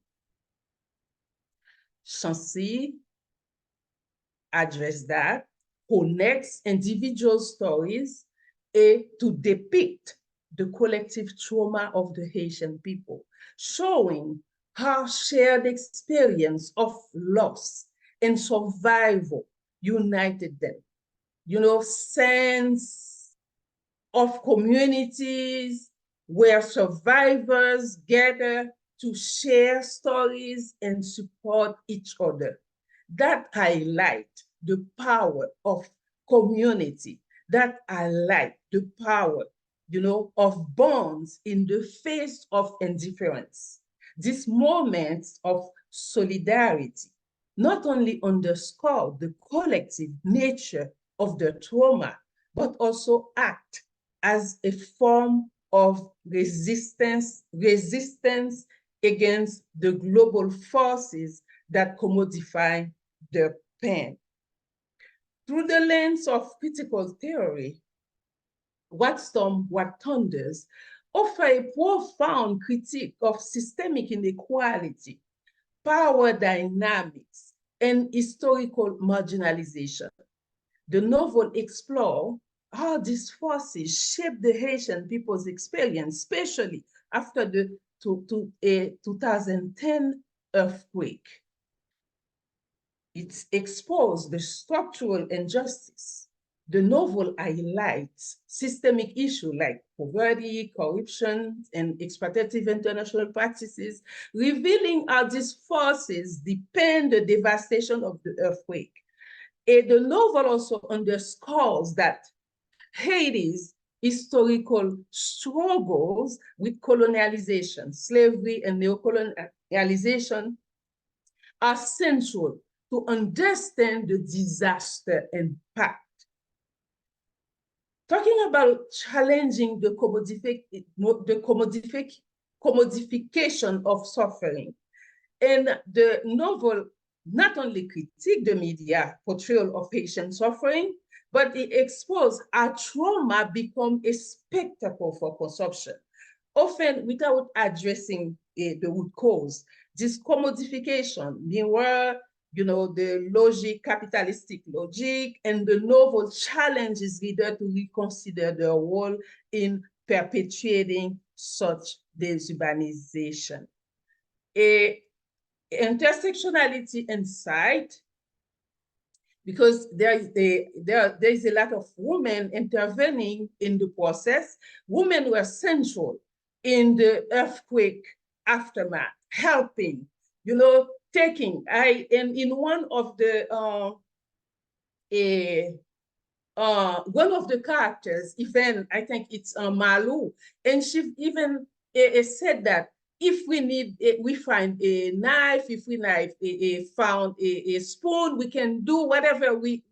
Chancy addresses that, connects individual stories to depict the collective trauma of the Haitian people, showing how shared experience of loss and survival united them. Sense of communities where survivors gather to share stories and support each other. That highlight the power of community, that highlight the power, of bonds in the face of indifference. These moments of solidarity not only underscore the collective nature of the trauma, but also act as a form of resistance against the global forces that commodify the pen. Through the lens of critical theory, What Storm, What Thunders offer a profound critique of systemic inequality, power dynamics, and historical marginalization. The novel explores how these forces shape the Haitian people's experience, especially after the 2010 earthquake. It exposed the structural injustice. The novel highlights systemic issues like poverty, corruption, and exploitative international practices, revealing how these forces deepen the devastation of the earthquake. The novel also underscores that Haiti's historical struggles with colonialization, slavery, and neocolonialization are central to understand the disaster impact. Talking about challenging the commodification of suffering, and the novel not only critique the media portrayal of Haitian suffering, but it exposed how trauma become a spectacle for consumption, often without addressing the root cause. This commodification mirror, the logic, capitalistic logic, and the novel challenges reader to reconsider their role in perpetuating such dehumanization. Intersectionality inside, because there is a lot of women intervening in the process. Women were central in the earthquake aftermath, helping, taking. And in one of the characters, even I think it's Malu, and she even said that if we find a knife, if we found a spoon, we can do whatever we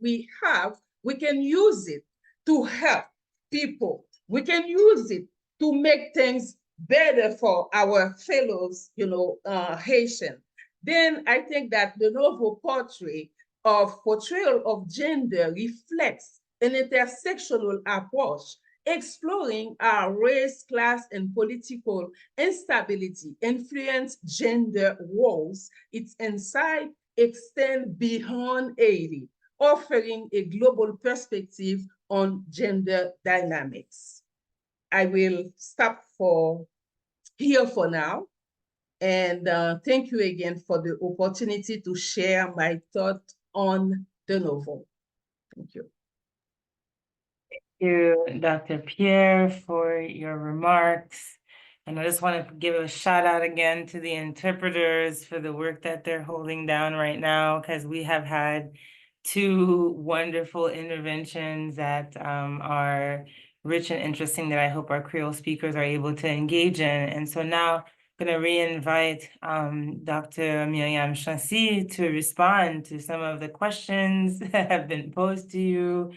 have, we can use it to help people. We can use it to make things better for our fellows, Haitian. Then I think that the novel portrayal of gender reflects an intersectional approach, exploring how race, class, and political instability influence gender roles. Its insight extends beyond Haiti, offering a global perspective on gender dynamics. I will stop here for now. And thank you again for the opportunity to share my thought on the novel. Thank you. Thank you, Dr. Pierre, for your remarks. And I just want to give a shout out again to the interpreters for the work that they're holding down right now, because we have had two wonderful interventions that are rich and interesting that I hope our Creole speakers are able to engage in. And so now I'm going to re-invite Dr. Myriam Chancy to respond to some of the questions that have been posed to you.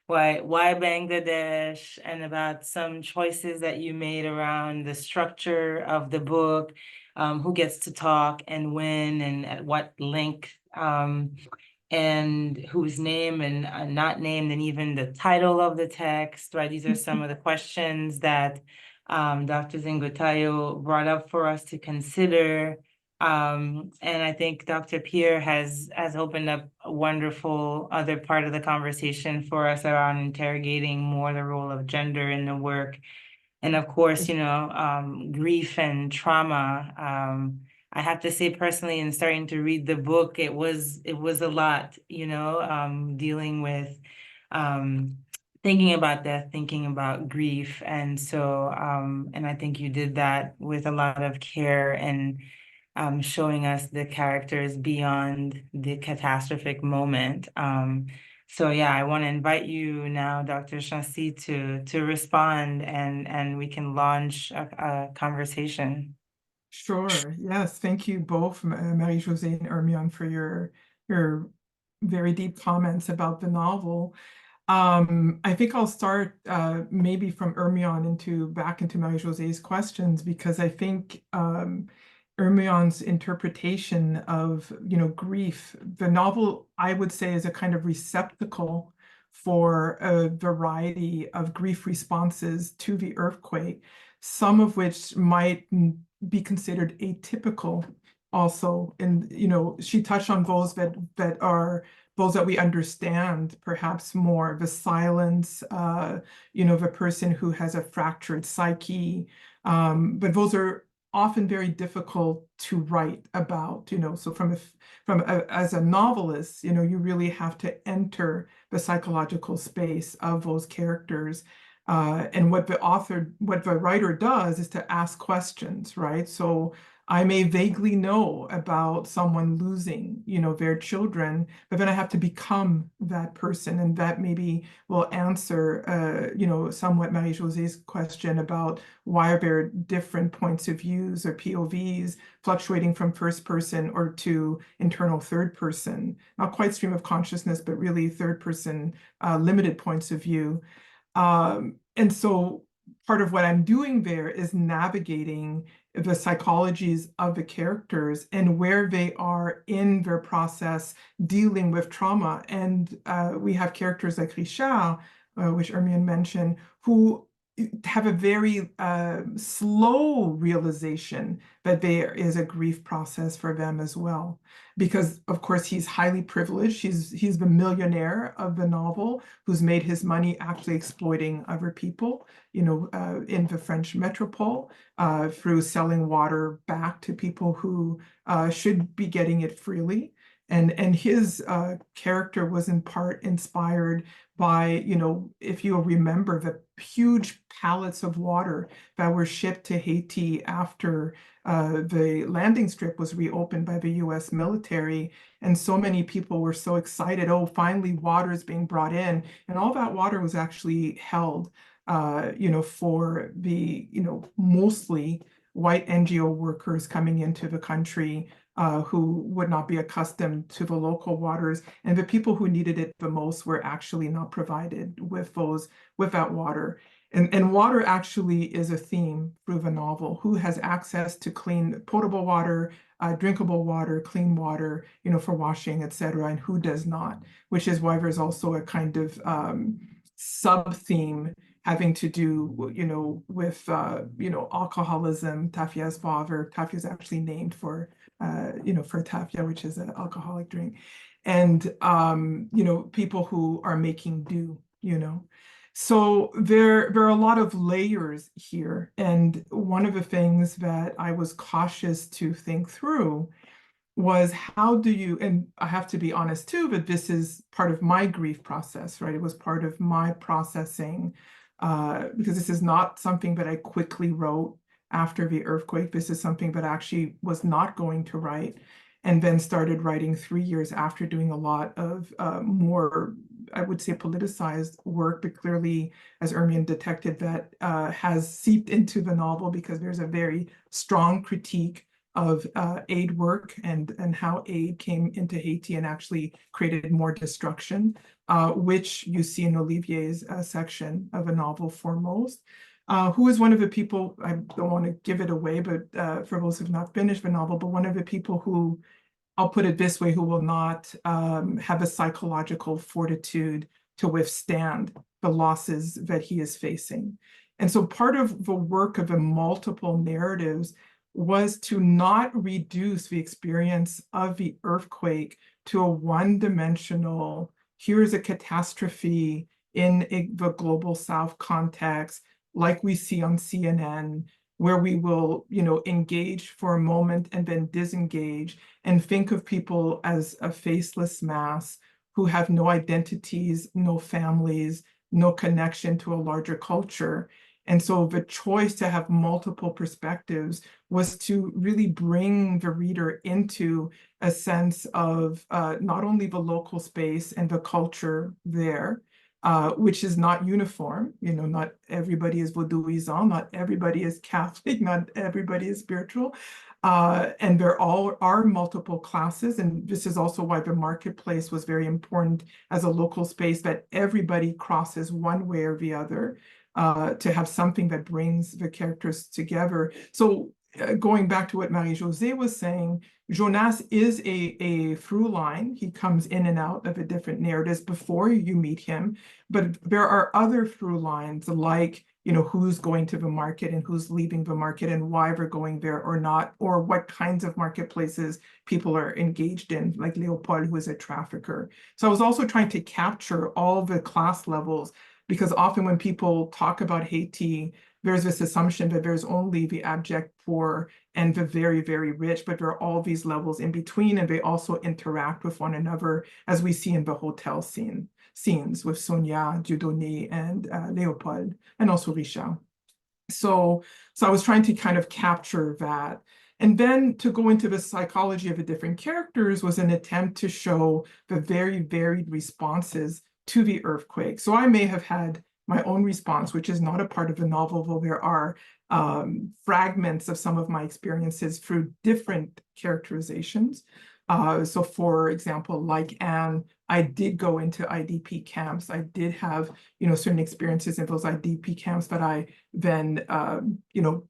Why Bangladesh, and about some choices that you made around the structure of the book, who gets to talk and when and at what length, and whose name and not named, and even the title of the text, right? These are some of the questions that Dr. Nzengou-Tayo brought up for us to consider. And I think Dr. Pierre has opened up a wonderful other part of the conversation for us around interrogating more the role of gender in the work. And of course, grief and trauma. I have to say personally, in starting to read the book, it was a lot, dealing with thinking about death, thinking about grief. And so, and I think you did that with a lot of care and showing us the characters beyond the catastrophic moment. So yeah, I want to invite you now, Dr. Chancy, to respond, and we can launch a conversation. Sure. Yes. Thank you both, Marie-José and Ermion, for your very deep comments about the novel. I think I'll start maybe from Ermion back into Marie-José's questions, because I think Ermion's interpretation of, grief. The novel, I would say, is a kind of receptacle for a variety of grief responses to the earthquake, some of which might be considered atypical also. And, she touched on those that are those that we understand perhaps more, the silence, the person who has a fractured psyche. But those are often very difficult to write about, so as a novelist, you really have to enter the psychological space of those characters. And what the writer does is to ask questions, right? So I may vaguely know about someone losing, their children, but then I have to become that person, and that maybe will answer, somewhat Marie-José's question about why are there different points of views or POVs fluctuating from first person or to internal third person, not quite stream of consciousness, but really third person limited points of view. And so part of what I'm doing there is navigating the psychologies of the characters and where they are in their process dealing with trauma. And we have characters like Richard, which Ermion mentioned, who have a very slow realization that there is a grief process for them as well. Because, of course, he's highly privileged. He's the millionaire of the novel who's made his money actually exploiting other people, in the French metropole, through selling water back to people who should be getting it freely. And his character was in part inspired by, if you'll remember, the huge pallets of water that were shipped to Haiti after the landing strip was reopened by the US military. And so many people were so excited, oh, finally water is being brought in. And all that water was actually held, for the, mostly white NGO workers coming into the country who would not be accustomed to the local waters. And the people who needed it the most were actually not provided with that water. And water actually is a theme through the novel. Who has access to clean, potable water, drinkable water, clean water, for washing, etc., and who does not? Which is why there's also a kind of sub-theme having to do, with, alcoholism. Tafia's father, Tafia's actually named for Tafia, which is an alcoholic drink, and, people who are making do, So there are a lot of layers here. And one of the things that I was cautious to think through was how do you, and I have to be honest too, but this is part of my grief process, right? It was part of my processing, because this is not something that I quickly wrote after the earthquake. This is something that I actually was not going to write, and then started writing 3 years after, doing a lot of more, I would say, politicized work, but clearly, as Ermion detected, that has seeped into the novel because there's a very strong critique of aid work and how aid came into Haiti and actually created more destruction, which you see in Olivier's section of a novel foremost, who is one of the people, I don't want to give it away, but for those who've not finished the novel, but one of the people who, I'll put it this way, who will not have a psychological fortitude to withstand the losses that he is facing. And so part of the work of the multiple narratives was to not reduce the experience of the earthquake to a one-dimensional, here's a catastrophe in the global South context, like we see on CNN, where we will, engage for a moment and then disengage and think of people as a faceless mass who have no identities, no families, no connection to a larger culture. And so the choice to have multiple perspectives was to really bring the reader into a sense of not only the local space and the culture there, which is not uniform. Not everybody is Vodouizant, not everybody is Catholic, not everybody is spiritual. And there all are multiple classes. And this is also why the marketplace was very important as a local space, that everybody crosses one way or the other, to have something that brings the characters together. So going back to what Marie-José was saying, Jonas is a through line. He comes in and out of a different narratives before you meet him, but there are other through lines like, who's going to the market and who's leaving the market and why they're going there or not, or what kinds of marketplaces people are engaged in, like Leopold, who is a trafficker. So I was also trying to capture all the class levels, because often when people talk about Haiti, there's this assumption that there's only the abject poor and the very, very rich, but there are all these levels in between, and they also interact with one another, as we see in the hotel scenes with Sonia, Dieudonné, and Leopold, and also Richard. So I was trying to kind of capture that. And then to go into the psychology of the different characters was an attempt to show the very varied responses to the earthquake. So I may have had my own response, which is not a part of the novel, though there are fragments of some of my experiences through different characterizations. So for example, like Anne, I did go into IDP camps. I did have, certain experiences in those IDP camps that I then,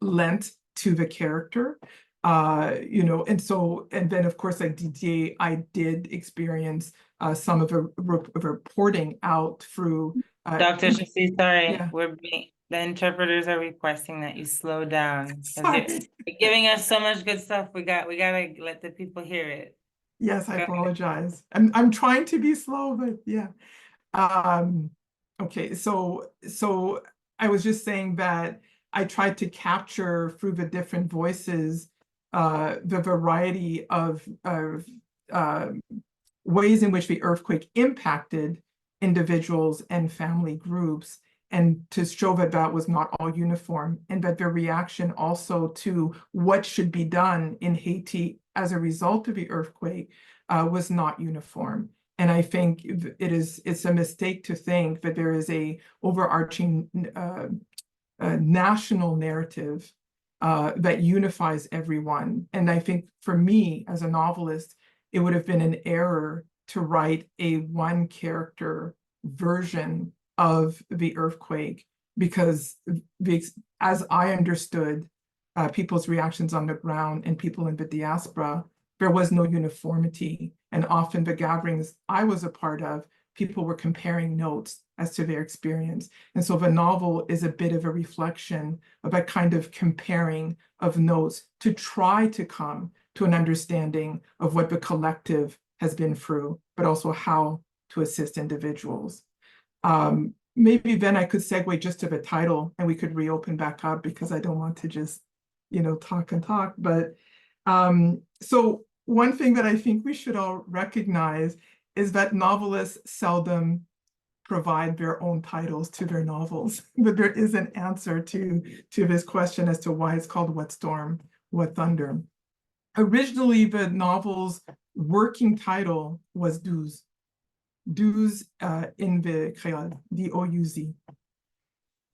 lent to the character. And then of course, like Didier, I did experience some of the reporting out through. Dr. Chancy, sorry, Yeah. the interpreters are requesting that you slow down. Sorry. They're giving us so much good stuff. We gotta let the people hear it. Yes, I Go ahead. apologize. I'm trying to be slow, but yeah. Okay, so I was just saying that I tried to capture through the different voices the variety of ways in which the earthquake impacted individuals and family groups, and to show that that was not all uniform, and that their reaction also to what should be done in Haiti as a result of the earthquake was not uniform. And I think it's a mistake to think that there is a overarching national narrative that unifies everyone. And I think for me as a novelist, it would have been an error to write a one character version of the earthquake, because as I understood people's reactions on the ground and people in the diaspora, there was no uniformity. And often the gatherings I was a part of, people were comparing notes as to their experience. And so the novel is a bit of a reflection of a kind of comparing of notes to try to come to an understanding of what the collective has been through, but also how to assist individuals. Maybe then I could segue just to the title and we could reopen back up, because I don't want to just, talk and talk. But so one thing that I think we should all recognize is that novelists seldom provide their own titles to their novels, but there is an answer to this question as to why it's called What Storm, What Thunder. Originally, the novel's working title was Douze. Douze in the Creole, D-O-U-Z.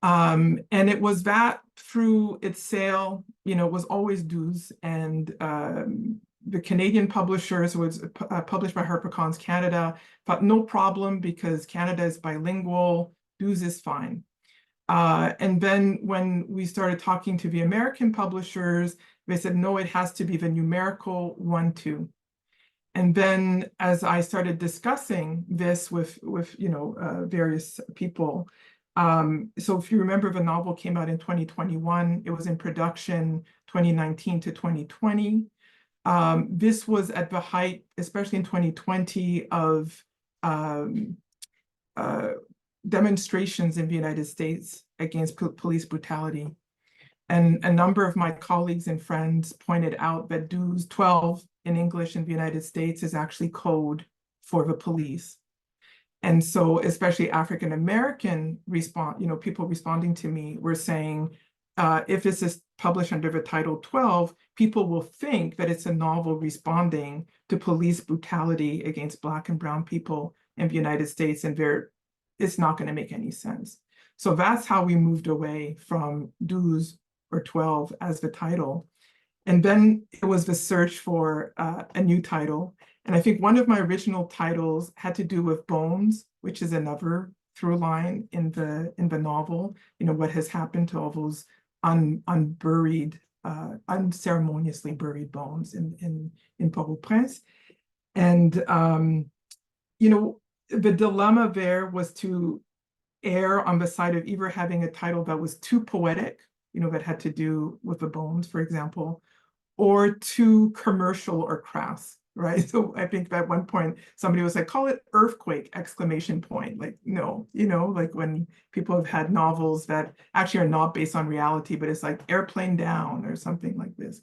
And it was that through its sale, it was always Douze. And the Canadian publishers, was published by HarperCollins Canada, thought no problem because Canada is bilingual, Douze is fine. And then when we started talking to the American publishers, they said, no, it has to be the numerical 1, 2. And then as I started discussing this with various people, so if you remember, the novel came out in 2021, it was in production 2019 to 2020. This was at the height, especially in 2020, of demonstrations in the United States against police brutality. And a number of my colleagues and friends pointed out that Douze 12 in English in the United States is actually code for the police. And so especially African-American people responding to me were saying, if this is published under the title 12, people will think that it's a novel responding to police brutality against Black and Brown people in the United States, and it's not going to make any sense. So that's how we moved away from Douze or 12 as the title. And then it was the search for a new title. And I think one of my original titles had to do with bones, which is another through line in the novel, what has happened to all those unburied unceremoniously buried bones in Port-au-Prince. And, you know, the dilemma there was to err on the side of either having a title that was too poetic, you know, that had to do with the bones, for example, or too commercial or crass, right? So I think at one point somebody was like, call it earthquake, exclamation point. Like, no, you know, like when people have had novels that actually are not based on reality, but it's like airplane down or something like this.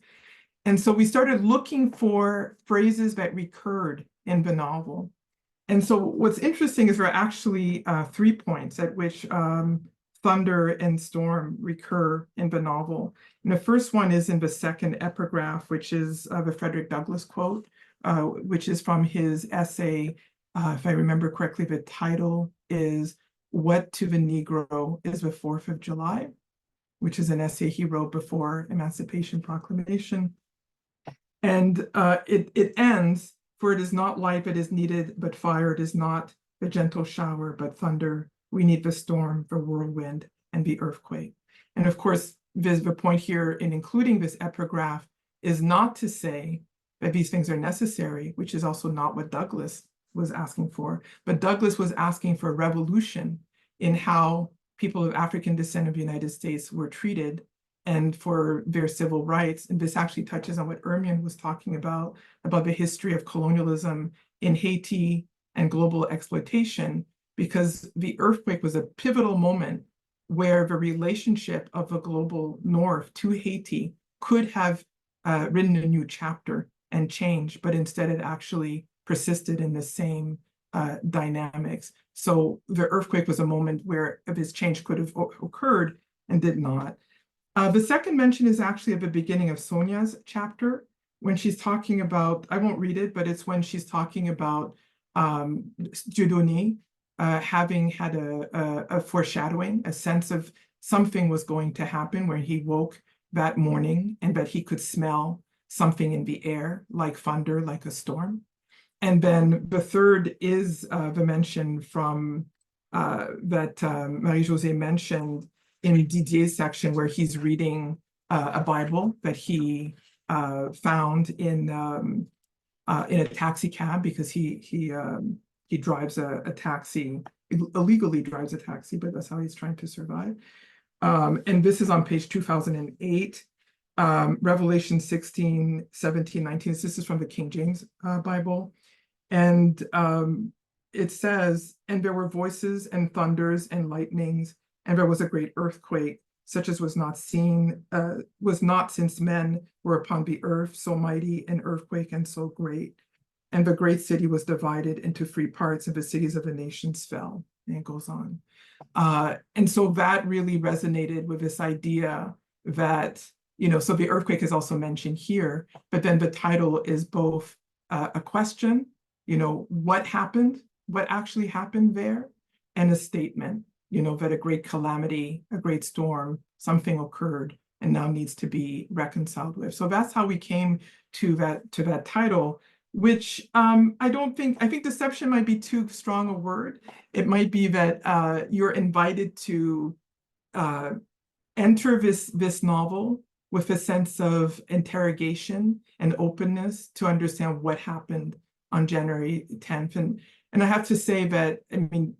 And so we started looking for phrases that recurred in the novel. And so what's interesting is there are actually 3 points at which thunder and storm recur in the novel. And the first one is in the second epigraph, which is the Frederick Douglass quote, which is from his essay. If I remember correctly, the title is "What to the Negro is the 4th of July," which is an essay he wrote before Emancipation Proclamation. And it ends, "For it is not light that is needed, but fire. It is not the gentle shower, but thunder. We need the storm, the whirlwind, and the earthquake." And of course, the point here in including this epigraph is not to say that these things are necessary, which is also not what Douglass was asking for. But Douglass was asking for a revolution in how people of African descent of the United States were treated and for their civil rights. And this actually touches on what Ermion was talking about the history of colonialism in Haiti and global exploitation, because the earthquake was a pivotal moment where the relationship of the global north to Haiti could have written a new chapter and changed, but instead it actually persisted in the same dynamics. So the earthquake was a moment where this change could have occurred and did not. The second mention is actually at the beginning of Sonia's chapter, when she's talking about, I won't read it, but it's when she's talking about Dieudonné having had a foreshadowing, a sense of something was going to happen when he woke that morning and that he could smell something in the air, like thunder, like a storm. And then the third is the mention from that Marie-José mentioned in Didier's section, where he's reading a Bible that he found in a taxi cab, because he drives a taxi, illegally drives a taxi, but that's how he's trying to survive. And this is on page 2008, Revelation 16, 17, 19. This is from the King James Bible. And it says, "And there were voices and thunders and lightnings, and there was a great earthquake, such as was not since men were upon the earth, so mighty an earthquake and so great. And the great city was divided into 3 parts, and the cities of the nations fell." And it goes on. And so that really resonated with this idea that, you know, so the earthquake is also mentioned here, but then the title is both a question, you know, what happened, what actually happened there, and a statement, you know, that a great calamity, a great storm, something occurred and now needs to be reconciled with. So that's how we came to that title, which I think deception might be too strong a word. It might be that you're invited to enter this novel with a sense of interrogation and openness to understand what happened on January 10th. And I have to say that, I mean,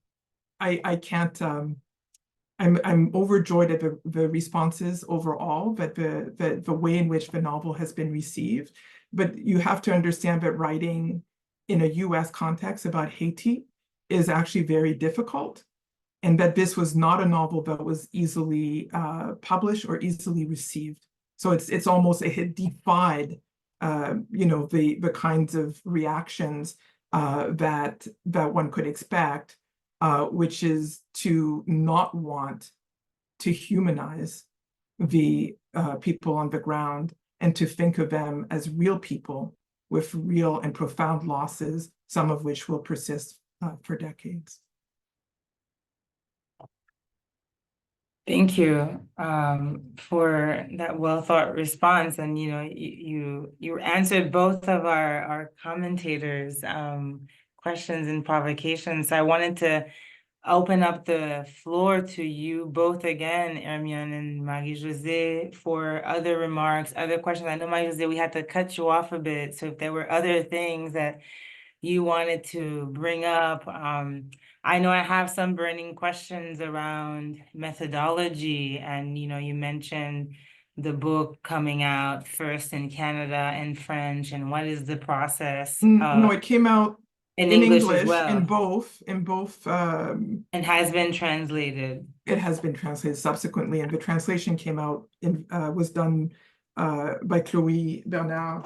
I can't, I'm overjoyed at the responses overall, that the way in which the novel has been received. But you have to understand that writing in a US context about Haiti is actually very difficult, and that this was not a novel that was easily published or easily received. So it's almost, it defied you know, the kinds of reactions that one could expect, which is to not want to humanize the people on the ground and to think of them as real people with real and profound losses, some of which will persist for decades. Thank you for that well-thought response. And you know, you answered both of our commentators' questions and provocations. So I wanted to open up the floor to you both again, Ermion and Marie-José, for other remarks, other questions. I know, Marie-José, we had to cut you off a bit. So if there were other things that you wanted to bring up, I know I have some burning questions around methodology, and you mentioned the book coming out first in Canada in French, and what is the process? No, it came out in in English English, as well, in both. and has been translated. It has been translated subsequently, and the translation came out was done by Chloé Bernard.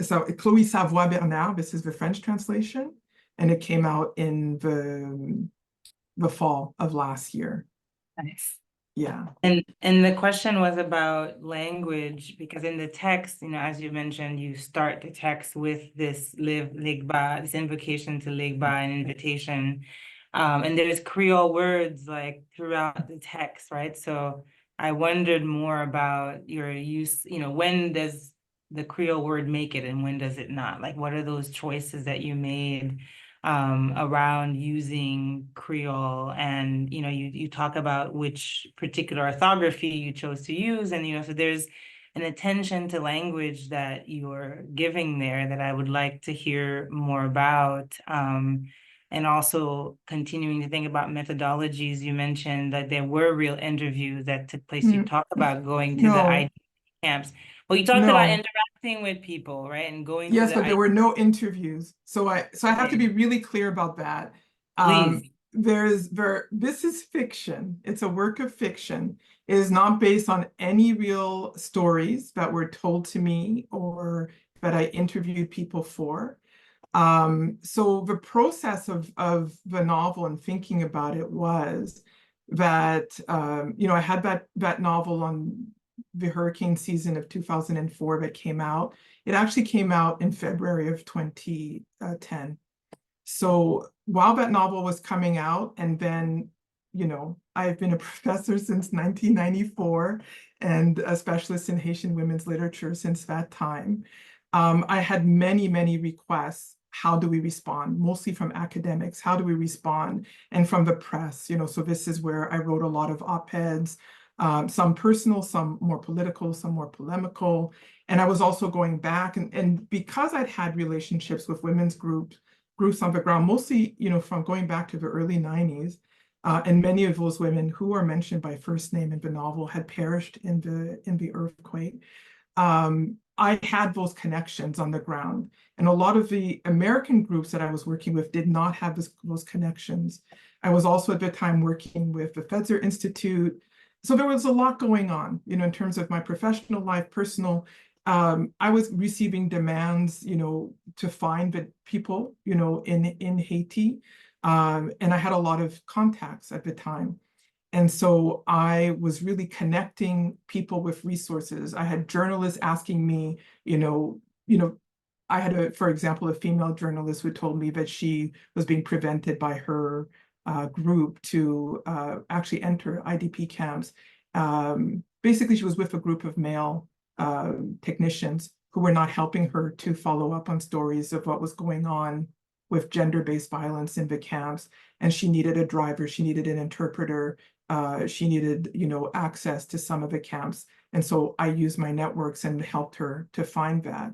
So Chloé Savoie Bernard, this is the French translation, and it came out in the fall of last year. Nice. Yeah. And the question was about language, because in the text, as you mentioned, you start the text with this Ligba, this invocation to Ligba, an invitation. And there's Creole words like throughout the text, right? So I wondered more about your use, when does the Creole word make it and when does it not? Like, what are those choices that you made around using Creole? And you talk about which particular orthography you chose to use, and so there's an attention to language that you're giving there that I would like to hear more about. And also continuing to think about methodologies. You mentioned that there were real interviews that took place. You talked about going to the IDP camps. Well, you talked about interacting with people, right? And going to the but there were no interviews. So I have to be really clear about that. Please. This is fiction. It's a work of fiction. It is not based on any real stories that were told to me or that I interviewed people for. So the process of the novel and thinking about it was that, I had that novel on the hurricane season of 2004 that came out. It actually came out in February of 2010. So while that novel was coming out, and then, I've been a professor since 1994 and a specialist in Haitian women's literature since that time. I had many, many requests. How do we respond? Mostly from academics. How do we respond? And from the press, so this is where I wrote a lot of op-eds, some personal, some more political, some more polemical. And I was also going back and because I'd had relationships with women's groups on the ground, mostly, from going back to the early 90s, and many of those women who are mentioned by first name in the novel had perished in the earthquake. I had those connections on the ground, and a lot of the American groups that I was working with did not have those connections. I was also at the time working with the Fetzer Institute. So there was a lot going on, in terms of my professional life, personal. I was receiving demands, to find the people, in Haiti. And I had a lot of contacts at the time. And so I was really connecting people with resources. I had journalists asking me, I had for example, a female journalist who told me that she was being prevented by her group to actually enter IDP camps. Basically, she was with a group of male technicians who were not helping her to follow up on stories of what was going on with gender-based violence in the camps. And she needed a driver, she needed an interpreter, she needed, access to some of the camps. And so I used my networks and helped her to find that.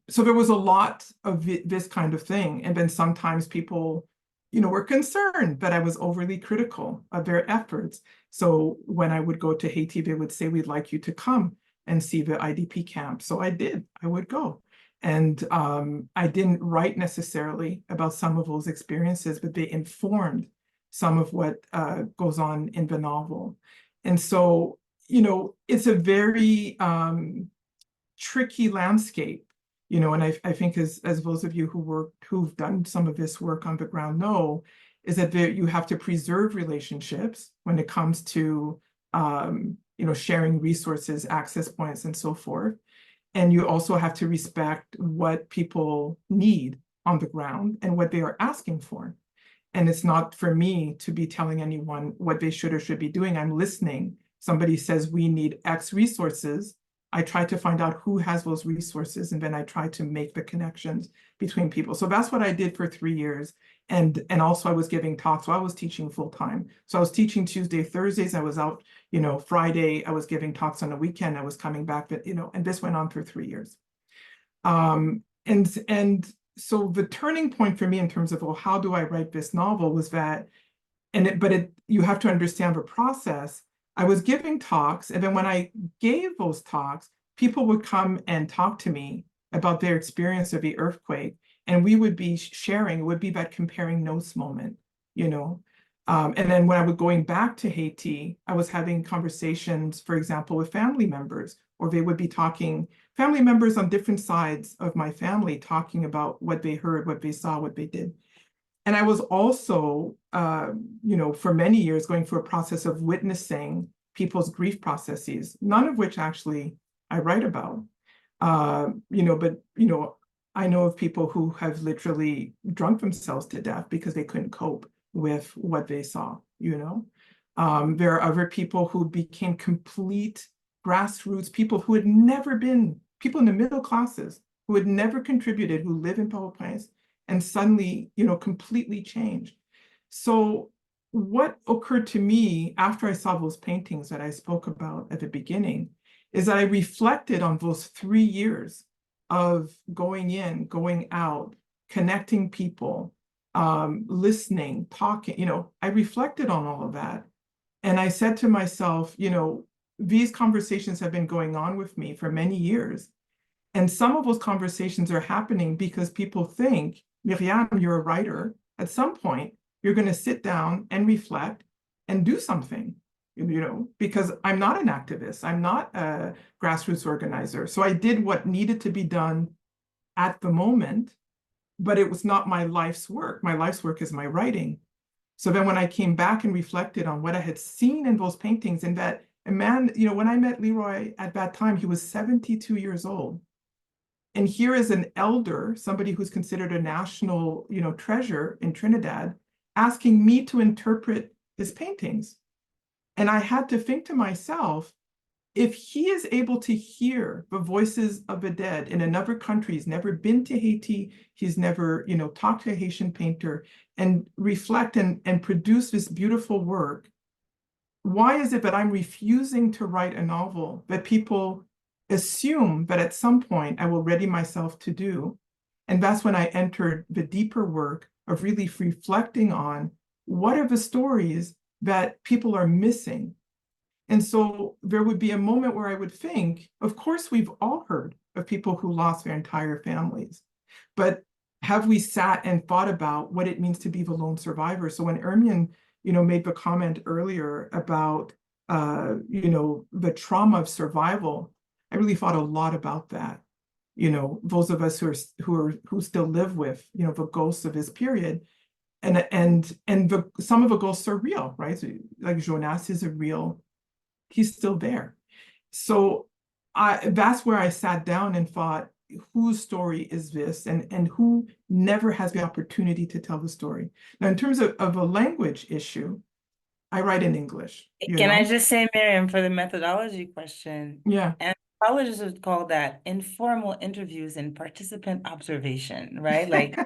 So there was a lot of this kind of thing. And then sometimes people, were concerned that I was overly critical of their efforts. So when I would go to Haiti, they would say, we'd like you to come and see the IDP camp. So I did, I would go. And I didn't write necessarily about some of those experiences, but they informed some of what goes on in the novel. And so, it's a very tricky landscape, and I think as those of you who've done some of this work on the ground know, is that you have to preserve relationships when it comes to, sharing resources, access points, and so forth. And you also have to respect what people need on the ground and what they are asking for. And it's not for me to be telling anyone what they should or should be doing. I'm listening. Somebody says we need X resources. I try to find out who has those resources, and then I try to make the connections between people. So that's what I did for 3 years. And also I was giving talks. So I was teaching full time. So I was teaching Tuesday, Thursdays. I was out, Friday, I was giving talks on the weekend. I was coming back, but, and this went on for 3 years. And so the turning point for me in terms of, well, how do I write this novel was that, you have to understand the process. I was giving talks, and then when I gave those talks, people would come and talk to me about their experience of the earthquake, and we would be sharing. It would be that comparing notes moment, and then when I was going back to Haiti, I was having conversations, for example, with family members, or they would be talking, family members on different sides of my family, talking about what they heard, what they saw, what they did. And I was also, for many years going through a process of witnessing people's grief processes, none of which actually I write about. But I know of people who have literally drunk themselves to death because they couldn't cope with what they saw, There are other people who became complete grassroots, people who had never been, people in the middle classes, who had never contributed, who live in Port-au-Prince, and suddenly, completely changed. So what occurred to me after I saw those paintings that I spoke about at the beginning is that I reflected on those 3 years of going in, going out, connecting people, listening, talking, I reflected on all of that. And I said to myself, these conversations have been going on with me for many years. And some of those conversations are happening because people think, Myriam, you're a writer. At some point, you're going to sit down and reflect and do something, because I'm not an activist. I'm not a grassroots organizer. So I did what needed to be done at the moment, but it was not my life's work. My life's work is my writing. So then when I came back and reflected on what I had seen in those paintings, and that a man, when I met Leroy at that time, he was 72 years old. And here is an elder, somebody who's considered a national, treasure in Trinidad, asking me to interpret his paintings. And I had to think to myself, if he is able to hear the voices of the dead in another country, he's never been to Haiti, he's never, talked to a Haitian painter, and reflect and produce this beautiful work, why is it that I'm refusing to write a novel that people assume that at some point I will ready myself to do? And that's when I entered the deeper work of really reflecting on what are the stories that people are missing. And so there would be a moment where I would think, of course, we've all heard of people who lost their entire families, but have we sat and thought about what it means to be the lone survivor? So when Ermion, made the comment earlier about, the trauma of survival, I really thought a lot about that. Those of us who still live with, the ghosts of this period, and some of the ghosts are real, right? So, like Jonas is a real, he's still there. So that's where I sat down and thought, whose story is this, and who never has the opportunity to tell the story? Now, in terms of a language issue, I write in English. Can I just say, Myriam, for the methodology question? Yeah. Anthropologists would call that informal interviews and participant observation, right? Like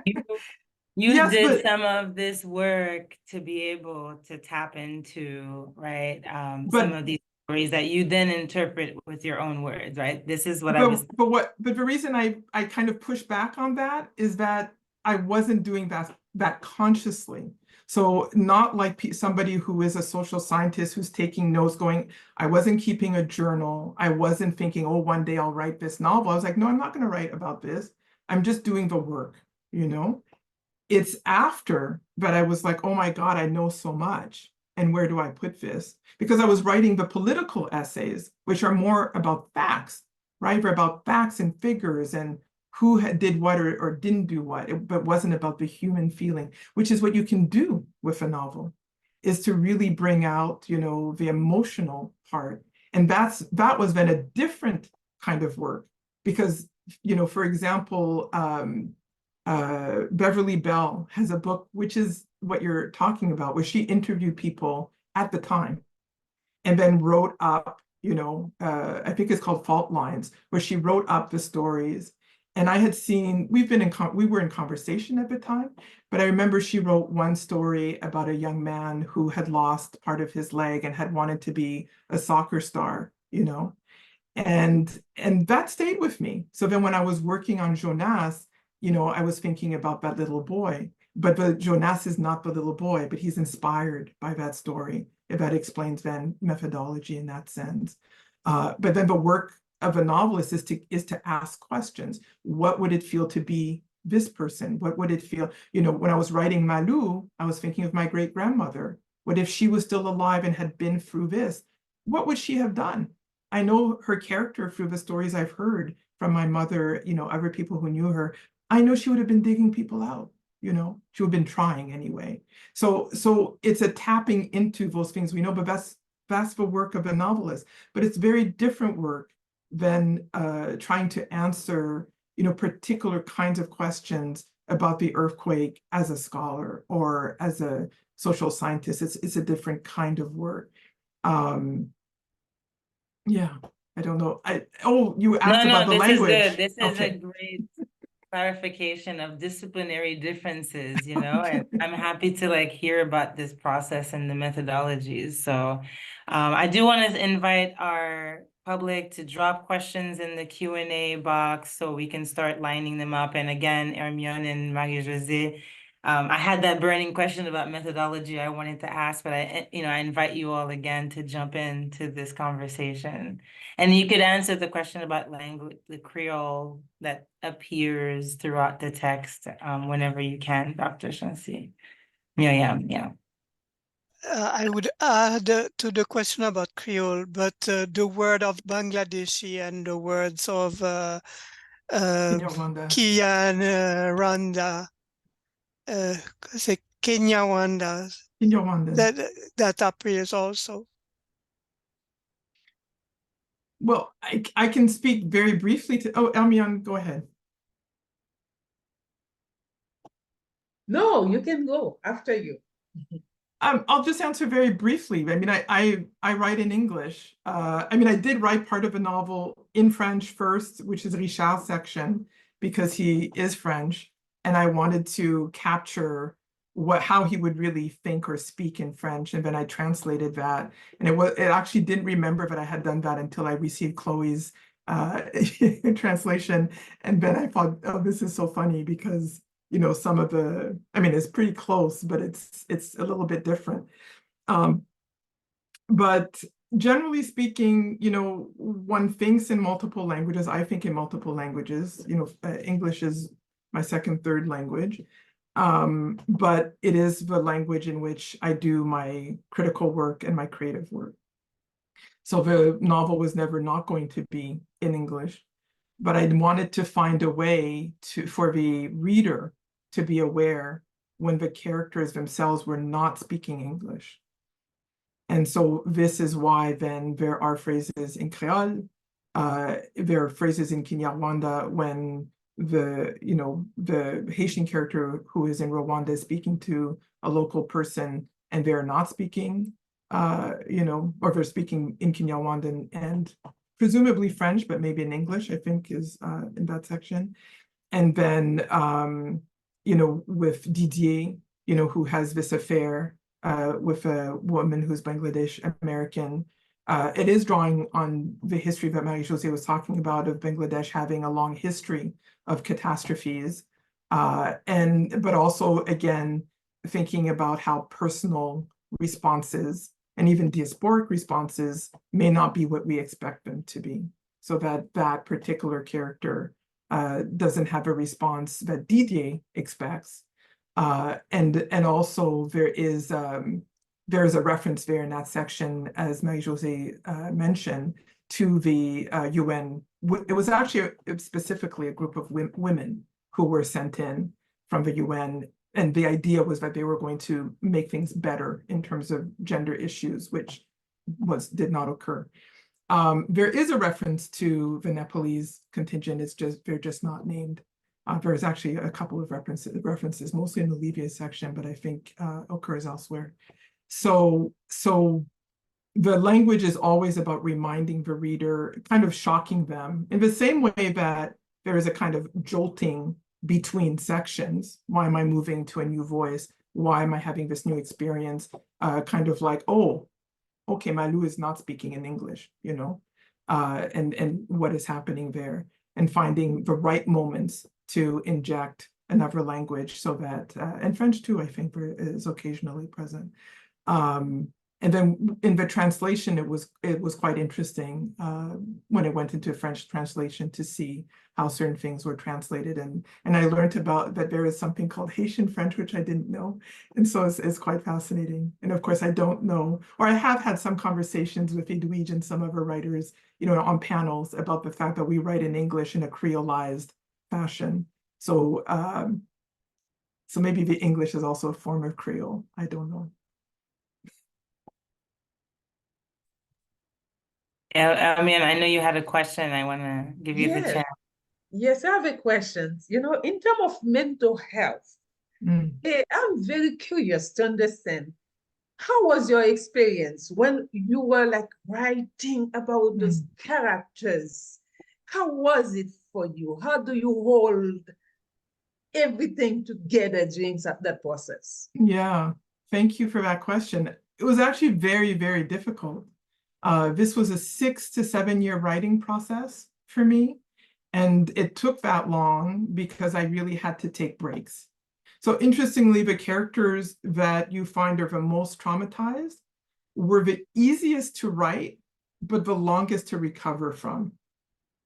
you Yes, did some of this work to be able to tap into, right? Some of these stories that you then interpret with your own words, right? This is what But the reason I kind of push back on that is that I wasn't doing that consciously. So not like somebody who is a social scientist who's taking notes going, I wasn't keeping a journal. I wasn't thinking, oh, one day I'll write this novel. I was like, no, I'm not going to write about this. I'm just doing the work, It's after that I was like, oh my God, I know so much. And where do I put this? Because I was writing the political essays, which are more about facts, right? They're about facts and figures and who did what or didn't do what, but wasn't about the human feeling, which is what you can do with a novel, is to really bring out, the emotional part. And that was then a different kind of work because, for example, Beverly Bell has a book, which is what you're talking about, where she interviewed people at the time and then wrote up, I think it's called Fault Lines, where she wrote up the stories. And I had seen, we were in conversation at the time, but I remember she wrote one story about a young man who had lost part of his leg and had wanted to be a soccer star, and that stayed with me. So then when I was working on Jonas, I was thinking about that little boy, but Jonas is not the little boy, but he's inspired by that story. If that explains then methodology in that sense. But then the work of a novelist is to ask questions. What would it feel to be this person? What would it feel? When I was writing Malou, I was thinking of my great-grandmother. What if she was still alive and had been through this? What would she have done? I know her character through the stories I've heard from my mother, other people who knew her. I know she would have been digging people out, she would have been trying anyway. So it's a tapping into those things we know, but that's the work of a novelist. But it's very different work than trying to answer, particular kinds of questions about the earthquake as a scholar or as a social scientist. It's a different kind of work. Yeah, I don't know. You asked about the language. Is good. This is Okay. a great clarification of disciplinary differences, and I'm happy to hear about this process and the methodologies. So I do want to invite our public to drop questions in the Q&A box so we can start lining them up. And again, Ermion and Marie-José, I had that burning question about methodology I wanted to ask, but I invite you all again to jump into this conversation. And you could answer the question about language, the Creole that appears throughout the text whenever you can, Dr. Chancy. Yeah. I would add to the question about Creole, but the word of Bangladeshi and the words of Kian, Rwanda, Kenya-Rwanda, that appears also. Well, I can speak very briefly to, Ermion, go ahead. No, you can go after you. I'll just answer very briefly. I mean, I write in English. I did write part of a novel in French first, which is Richard's section, because he is French, and I wanted to capture how he would really think or speak in French, and then I translated that. And it actually didn't remember that I had done that until I received Chloe's translation, and then I thought, oh, this is so funny because some of it's pretty close, but it's a little bit different. But generally speaking, one thinks in multiple languages. I think in multiple languages. English is my second, third language. But it is the language in which I do my critical work and my creative work. So the novel was never not going to be in English, but I wanted to find a way for the reader to be aware when the characters themselves were not speaking English. And so this is why then there are phrases in Creole, there are phrases in Kinyarwanda when the Haitian character who is in Rwanda is speaking to a local person and they're not speaking, or they're speaking in Kinyarwanda and presumably French, but maybe in English, I think is in that section. And then, with Didier, who has this affair with a woman who's Bangladesh American. It is drawing on the history that Marie-José was talking about of Bangladesh having a long history of catastrophes. But also, again, thinking about how personal responses and even diasporic responses may not be what we expect them to be. So that particular character doesn't have a response that Didier expects. And also there is a reference there in that section, as Marie-José mentioned, to the UN. It was actually specifically a group of women who were sent in from the UN. And the idea was that they were going to make things better in terms of gender issues, which did not occur. There is a reference to the Nepalese contingent. They're just not named. There's actually a couple of references, mostly in the Libya section, but I think occurs elsewhere. So the language is always about reminding the reader, kind of shocking them in the same way that there is a kind of jolting between sections. Why am I moving to a new voice? Why am I having this new experience? Kind of like, oh, okay, Malou is not speaking in English, you know, and what is happening there, and finding the right moments to inject another language so that, and French too, I think is occasionally present. And then in the translation, it was quite interesting when it went into French translation to see how certain things were translated, and I learned about that there is something called Haitian French, which I didn't know, and so it's quite fascinating. And of course, I don't know, or I have had some conversations with Edwige and some other writers, you know, on panels about the fact that we write in English in a creolized fashion. So so maybe the English is also a form of Creole. I don't know. Ermion, I know you had a question. I want to give you the Yes. chance. Yes, I have a question. You know, in terms of mental health, I'm very curious to understand, how was your experience when you were like writing about those characters? How was it for you? How do you hold everything together during that process? Yeah, thank you for that question. It was actually very, very difficult. This was a 6 to 7 year writing process for me. And it took that long because I really had to take breaks. So interestingly, the characters that you find are the most traumatized were the easiest to write, but the longest to recover from.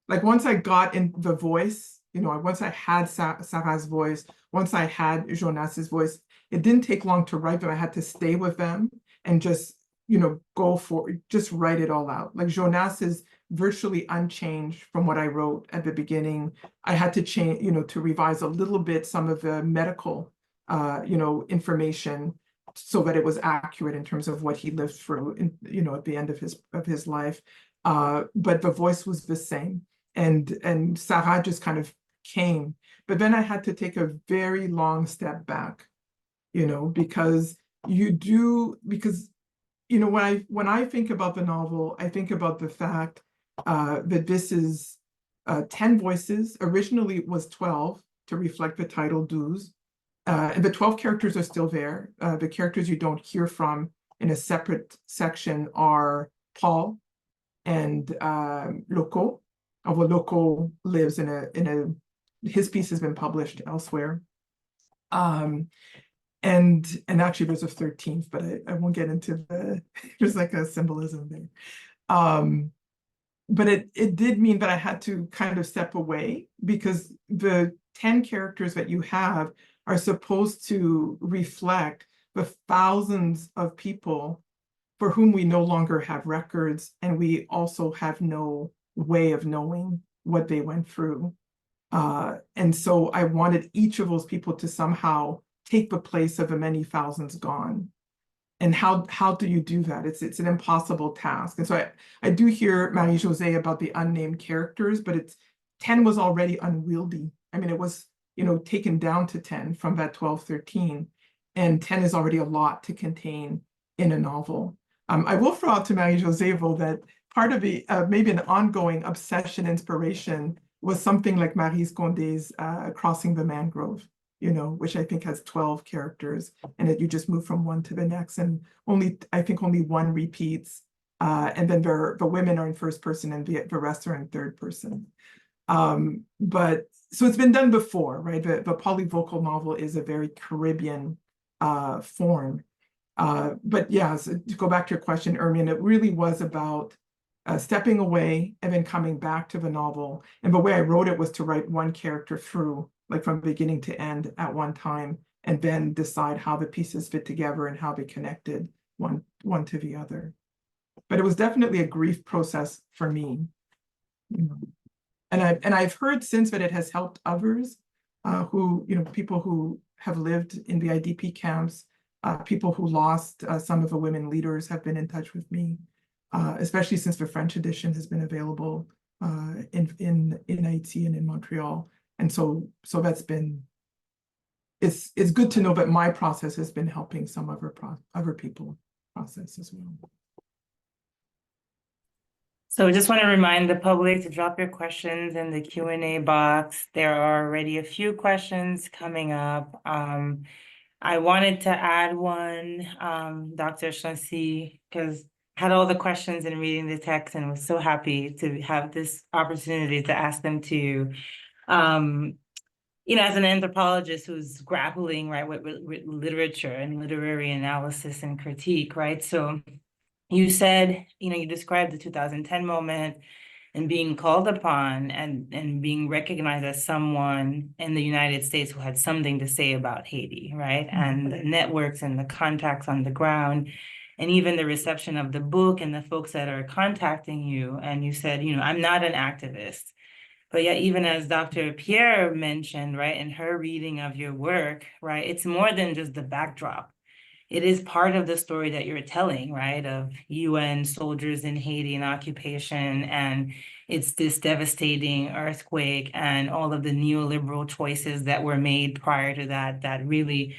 Like once I got in the voice, you know, once I had Sarah's voice, once I had Jonas's voice, it didn't take long to write them. I had to stay with them and just, you know, just write it all out. Like Jonas is virtually unchanged from what I wrote at the beginning. I had to change, you know, to revise a little bit some of the medical, you know, information so that it was accurate in terms of what he lived through, you know, at the end of his life. But the voice was the same. And Sarah just kind of came. But then I had to take a very long step back, you know, because you know, when I think about the novel, I think about the fact that this is 10 voices. Originally it was 12 to reflect the title 12. And the 12 characters are still there. The characters you don't hear from in a separate section are Paul and Loco. Although Loco lives his piece has been published elsewhere. And actually there's a 13th, but I won't get into there's like a symbolism there. But it did mean that I had to kind of step away because the 10 characters that you have are supposed to reflect the thousands of people for whom we no longer have records, and we also have no way of knowing what they went through. And so I wanted each of those people to somehow take the place of the many thousands gone. And how do you do that? It's an impossible task. And so I do hear Marie-José about the unnamed characters, but 10 was already unwieldy. I mean, it was, you know, taken down to 10 from that 12, 13, and 10 is already a lot to contain in a novel. I will throw out to Marie-José though that part of the maybe an ongoing obsession inspiration was something like Maryse Condé's Crossing the Mangrove, you know, which I think has 12 characters, and you just move from one to the next, and I think only one repeats, and then the women are in first person and the rest are in third person. But so it's been done before, right? The polyvocal novel is a very Caribbean form. But yeah, so to go back to your question, Ermion, it really was about stepping away and then coming back to the novel. And the way I wrote it was to write one character through, like from beginning to end at one time, and then decide how the pieces fit together and how they connected one to the other. But it was definitely a grief process for me, you know. And I've heard since that it has helped others who, you know, people who have lived in the IDP camps, people who lost some of the women leaders have been in touch with me, especially since the French edition has been available in Haiti and in Montreal. And so that's been, it's good to know that my process has been helping some other people process as well. So I just want to remind the public to drop your questions in the Q&A box. There are already a few questions coming up. I wanted to add one, Dr. Chancy, because I had all the questions in reading the text and was so happy to have this opportunity to ask them to you. You know, as an anthropologist who's grappling, right, with literature and literary analysis and critique, right? So you said, you know, you described the 2010 moment and being called upon and being recognized as someone in the United States who had something to say about Haiti, right? And the networks and the contacts on the ground, and even the reception of the book and the folks that are contacting you. And you said, you know, I'm not an activist. But yet, even as Dr. Pierre mentioned, right, in her reading of your work, right, it's more than just the backdrop. It is part of the story that you're telling, right, of UN soldiers in Haiti and occupation, and it's this devastating earthquake and all of the neoliberal choices that were made prior to that, that really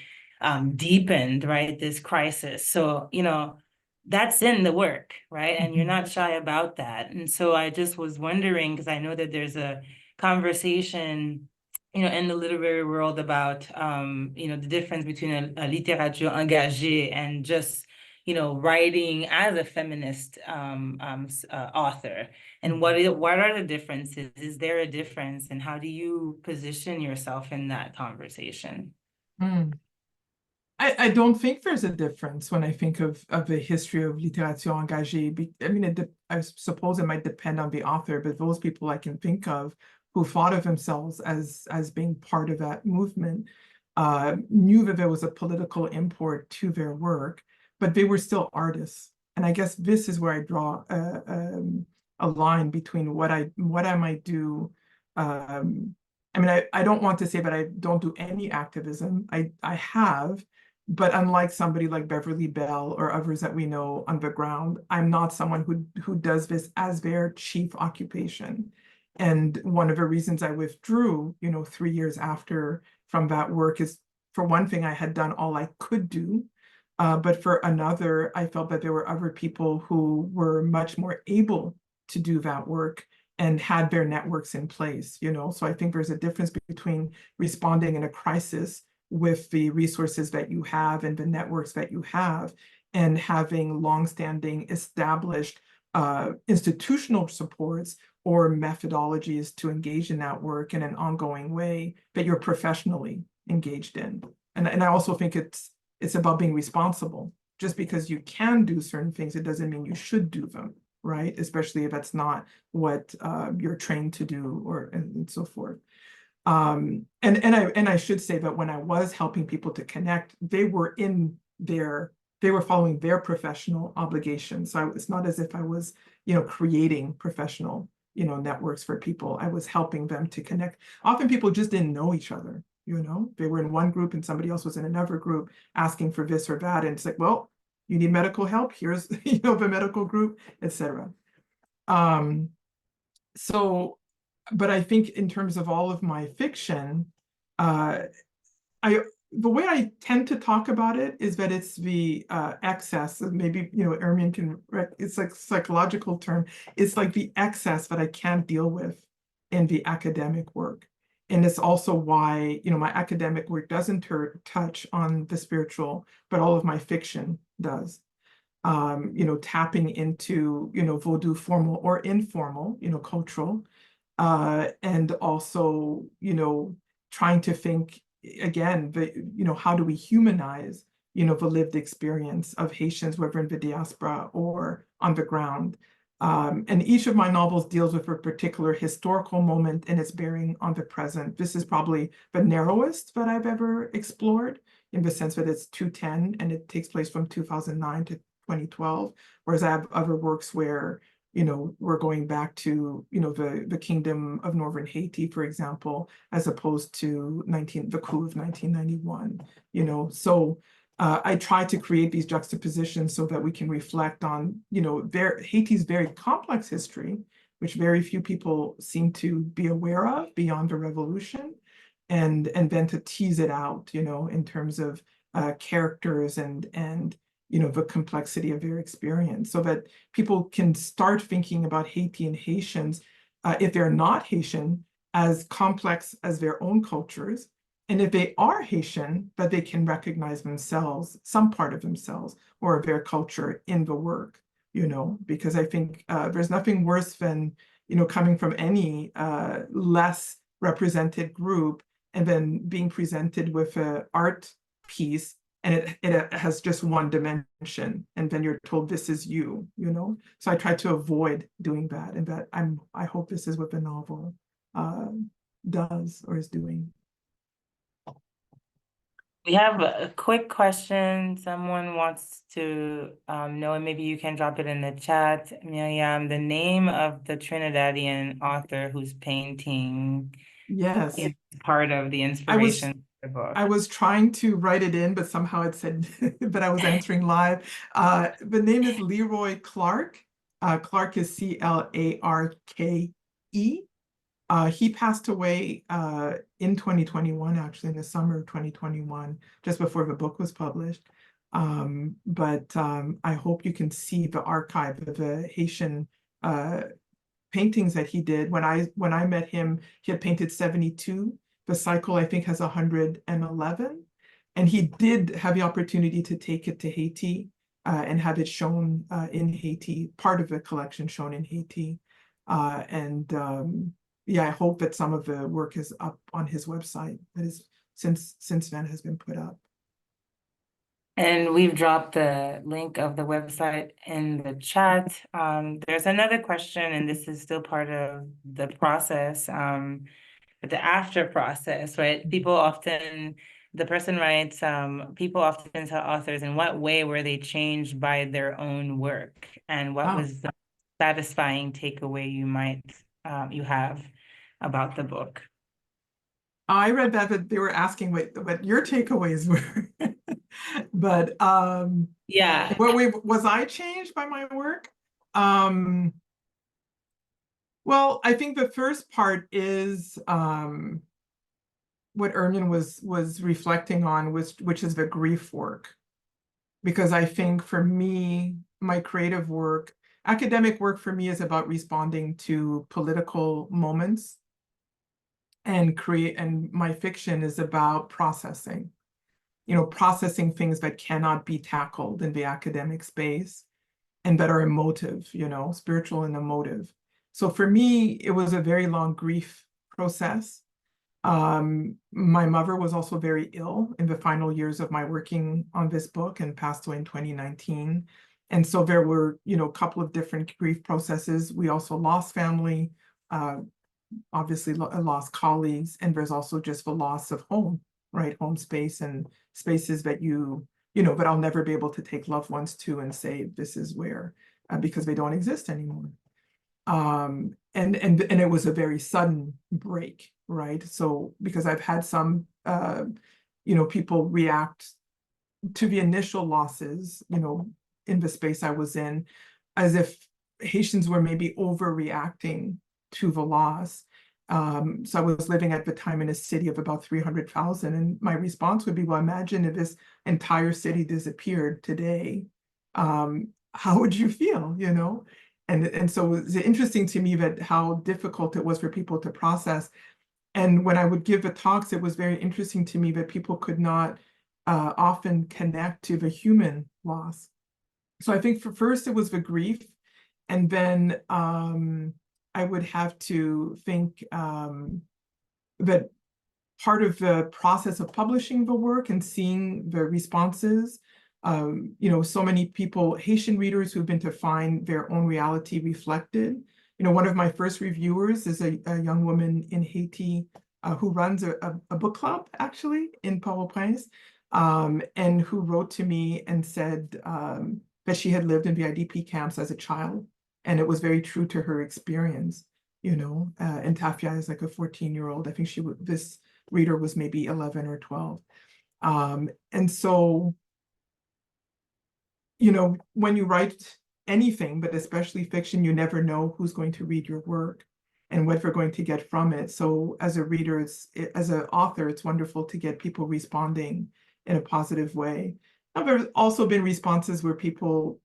deepened, right, this crisis. So, you know, that's in the work, right? And you're not shy about that. And so I just was wondering, because I know that there's a conversation, you know, in the literary world about, you know, the difference between a littérature engagée and just, you know, writing as a feminist author. And what are the differences? Is there a difference? And how do you position yourself in that conversation? I don't think there's a difference when I think of the history of littérature engagée. I mean, I suppose it might depend on the author, but those people I can think of who thought of themselves as being part of that movement knew that there was a political import to their work, but they were still artists. And I guess this is where I draw a line between what I might do. I mean, I don't want to say that I don't do any activism. I have. But unlike somebody like Beverly Bell or others that we know on the ground, I'm not someone who does this as their chief occupation. And one of the reasons I withdrew, you know, 3 years after from that work is, for one thing, I had done all I could do. But for another, I felt that there were other people who were much more able to do that work and had their networks in place, you know. So I think there's a difference between responding in a crisis with the resources that you have and the networks that you have, and having longstanding established institutional supports or methodologies to engage in that work in an ongoing way that you're professionally engaged in. And I also think it's about being responsible. Just because you can do certain things, it doesn't mean you should do them, right? Especially if that's not what you're trained to do, or and so forth. And I should say that when I was helping people to connect, they were following their professional obligations. So it's not as if I was, you know, creating professional, you know, networks for people. I was helping them to connect. Often people just didn't know each other, you know. They were in one group and somebody else was in another group asking for this or that. And it's like, well, you need medical help. Here's, you know, the medical group, etc. But I think in terms of all of my fiction, the way I tend to talk about it is that it's the excess. Maybe, you know, Ermion can. It's like psychological term. It's like the excess that I can't deal with in the academic work, and it's also why, you know, my academic work doesn't touch on the spiritual, but all of my fiction does. You know, tapping into, you know, Vodou formal or informal, you know, cultural. And also, you know, trying to think again, you know, how do we humanize, you know, the lived experience of Haitians, whether in the diaspora or on the ground. And each of my novels deals with a particular historical moment and its bearing on the present. This is probably the narrowest that I've ever explored, in the sense that it's 210 and it takes place from 2009 to 2012, whereas I have other works where, you know, we're going back to, you know, the Kingdom of Northern Haiti, for example, as opposed to the coup of 1991, you know. So I try to create these juxtapositions so that we can reflect on, you know, Haiti's very complex history, which very few people seem to be aware of beyond the revolution, and then to tease it out, you know, in terms of characters and the complexity of their experience, so that people can start thinking about Haiti and Haitians, if they're not Haitian, as complex as their own cultures. And if they are Haitian, that they can recognize themselves, some part of themselves or of their culture in the work, because I think there's nothing worse than, coming from any less represented group and then being presented with an art piece and it has just one dimension, and then you're told this is you, So I try to avoid doing that, and that I hope this is what the novel does or is doing. We have a quick question. Someone wants to know, and maybe you can drop it in the chat, Myriam, the name of the Trinidadian author whose painting Yes, is part of the inspiration of the book. I was trying to write it in, but somehow it said, but I was answering live. The name is Leroy Clark. Clark is Clarke. He passed away in 2021, actually, in the summer of 2021, just before the book was published. But I hope you can see the archive of the Haitian paintings that he did. When I met him, he had painted 72. The cycle, I think, has 111. And he did have the opportunity to take it to Haiti and have it shown in Haiti, part of the collection shown in Haiti. Yeah, I hope that some of the work is up on his website. That is since then has been put up. And we've dropped the link of the website in the chat. There's another question, and this is still part of the process, but the after process, right? The person writes, people often tell authors, in what way were they changed by their own work? And what was the satisfying takeaway you have about the book? I read that they were asking what your takeaways were. But yeah, what way was I changed by my work? Well, I think the first part is what Ermion was reflecting on, which is the grief work. Because I think for me, my creative work, academic work for me is about responding to political moments, and my fiction is about processing things that cannot be tackled in the academic space and that are emotive, spiritual and emotive. So for me, it was a very long grief process. My mother was also very ill in the final years of my working on this book and passed away in 2019. And so there were, a couple of different grief processes. We also lost family, obviously lost colleagues, and there's also just the loss of home, right? Home space and spaces that but I'll never be able to take loved ones to and say, this is where, because they don't exist anymore. And it was a very sudden break, right? So because I've had some, people react to the initial losses, in the space I was in, as if Haitians were maybe overreacting to the loss. So I was living at the time in a city of about 300,000, and my response would be, well, imagine if this entire city disappeared today. How would you feel, And so it's interesting to me that how difficult it was for people to process. And when I would give the talks, it was very interesting to me that people could not often connect to the human loss. So I think first it was the grief, and then I would have to think that part of the process of publishing the work and seeing the responses, so many people, Haitian readers who've been to find their own reality reflected. One of my first reviewers is a young woman in Haiti who runs a book club, actually, in Port-au-Prince, and who wrote to me and said that she had lived in the IDP camps as a child, and it was very true to her experience, and Tafia is like a 14-year-old. I think this reader was maybe 11 or 12. And so, when you write anything, but especially fiction, you never know who's going to read your work and what they're going to get from it. So as a reader, as an author, it's wonderful to get people responding in a positive way. There's also been responses where people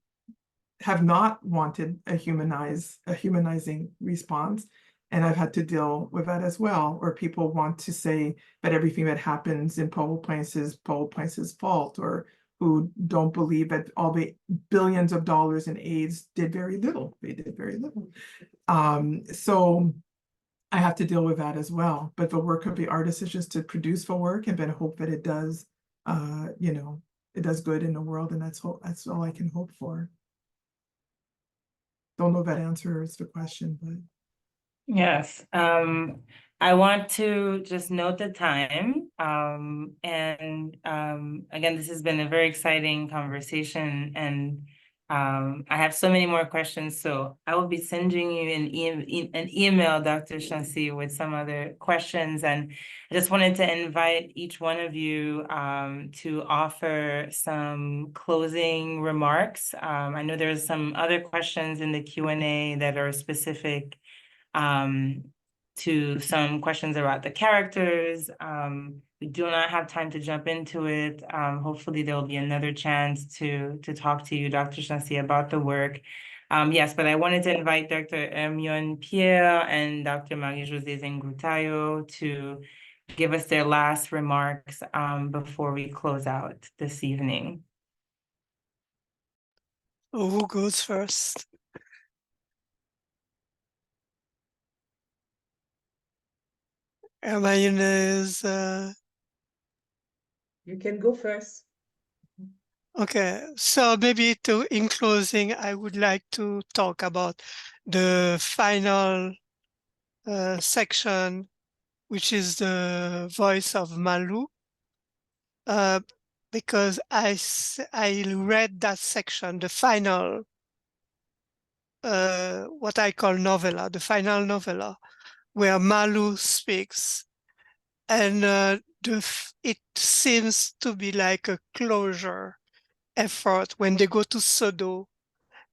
have not wanted a humanizing response. And I've had to deal with that as well, where people want to say that everything that happens in Port-au-Prince's fault, or who don't believe that all the billions of dollars in AIDS did very little. They did very little. So I have to deal with that as well. But the work of the artist is just to produce the work and then hope that it does, it does good in the world, and that's all I can hope for. Don't know if that answers the question, but. Yes, I want to just note the time. Again, this has been a very exciting conversation, and I have so many more questions. So I will be sending you an email, Dr. Chancy, with some other questions. And I just wanted to invite each one of you to offer some closing remarks. I know there's some other questions in the Q&A that are specific to some questions about the characters. We do not have time to jump into it. Hopefully there'll be another chance to talk to you, Dr. Chancy, about the work. Yes, but I wanted to invite Dr. Ermion Pierre and Dr. Marie-José Nzengou-Tayo to give us their last remarks before we close out this evening. Oh, who goes first? Ermion is... You can go first. Okay, so maybe in closing, I would like to talk about the final section, which is the voice of Malou, because I read that section, the final, what I call novella, the final novella, where Malou speaks, and it seems to be like a closure effort when they go to Sodo,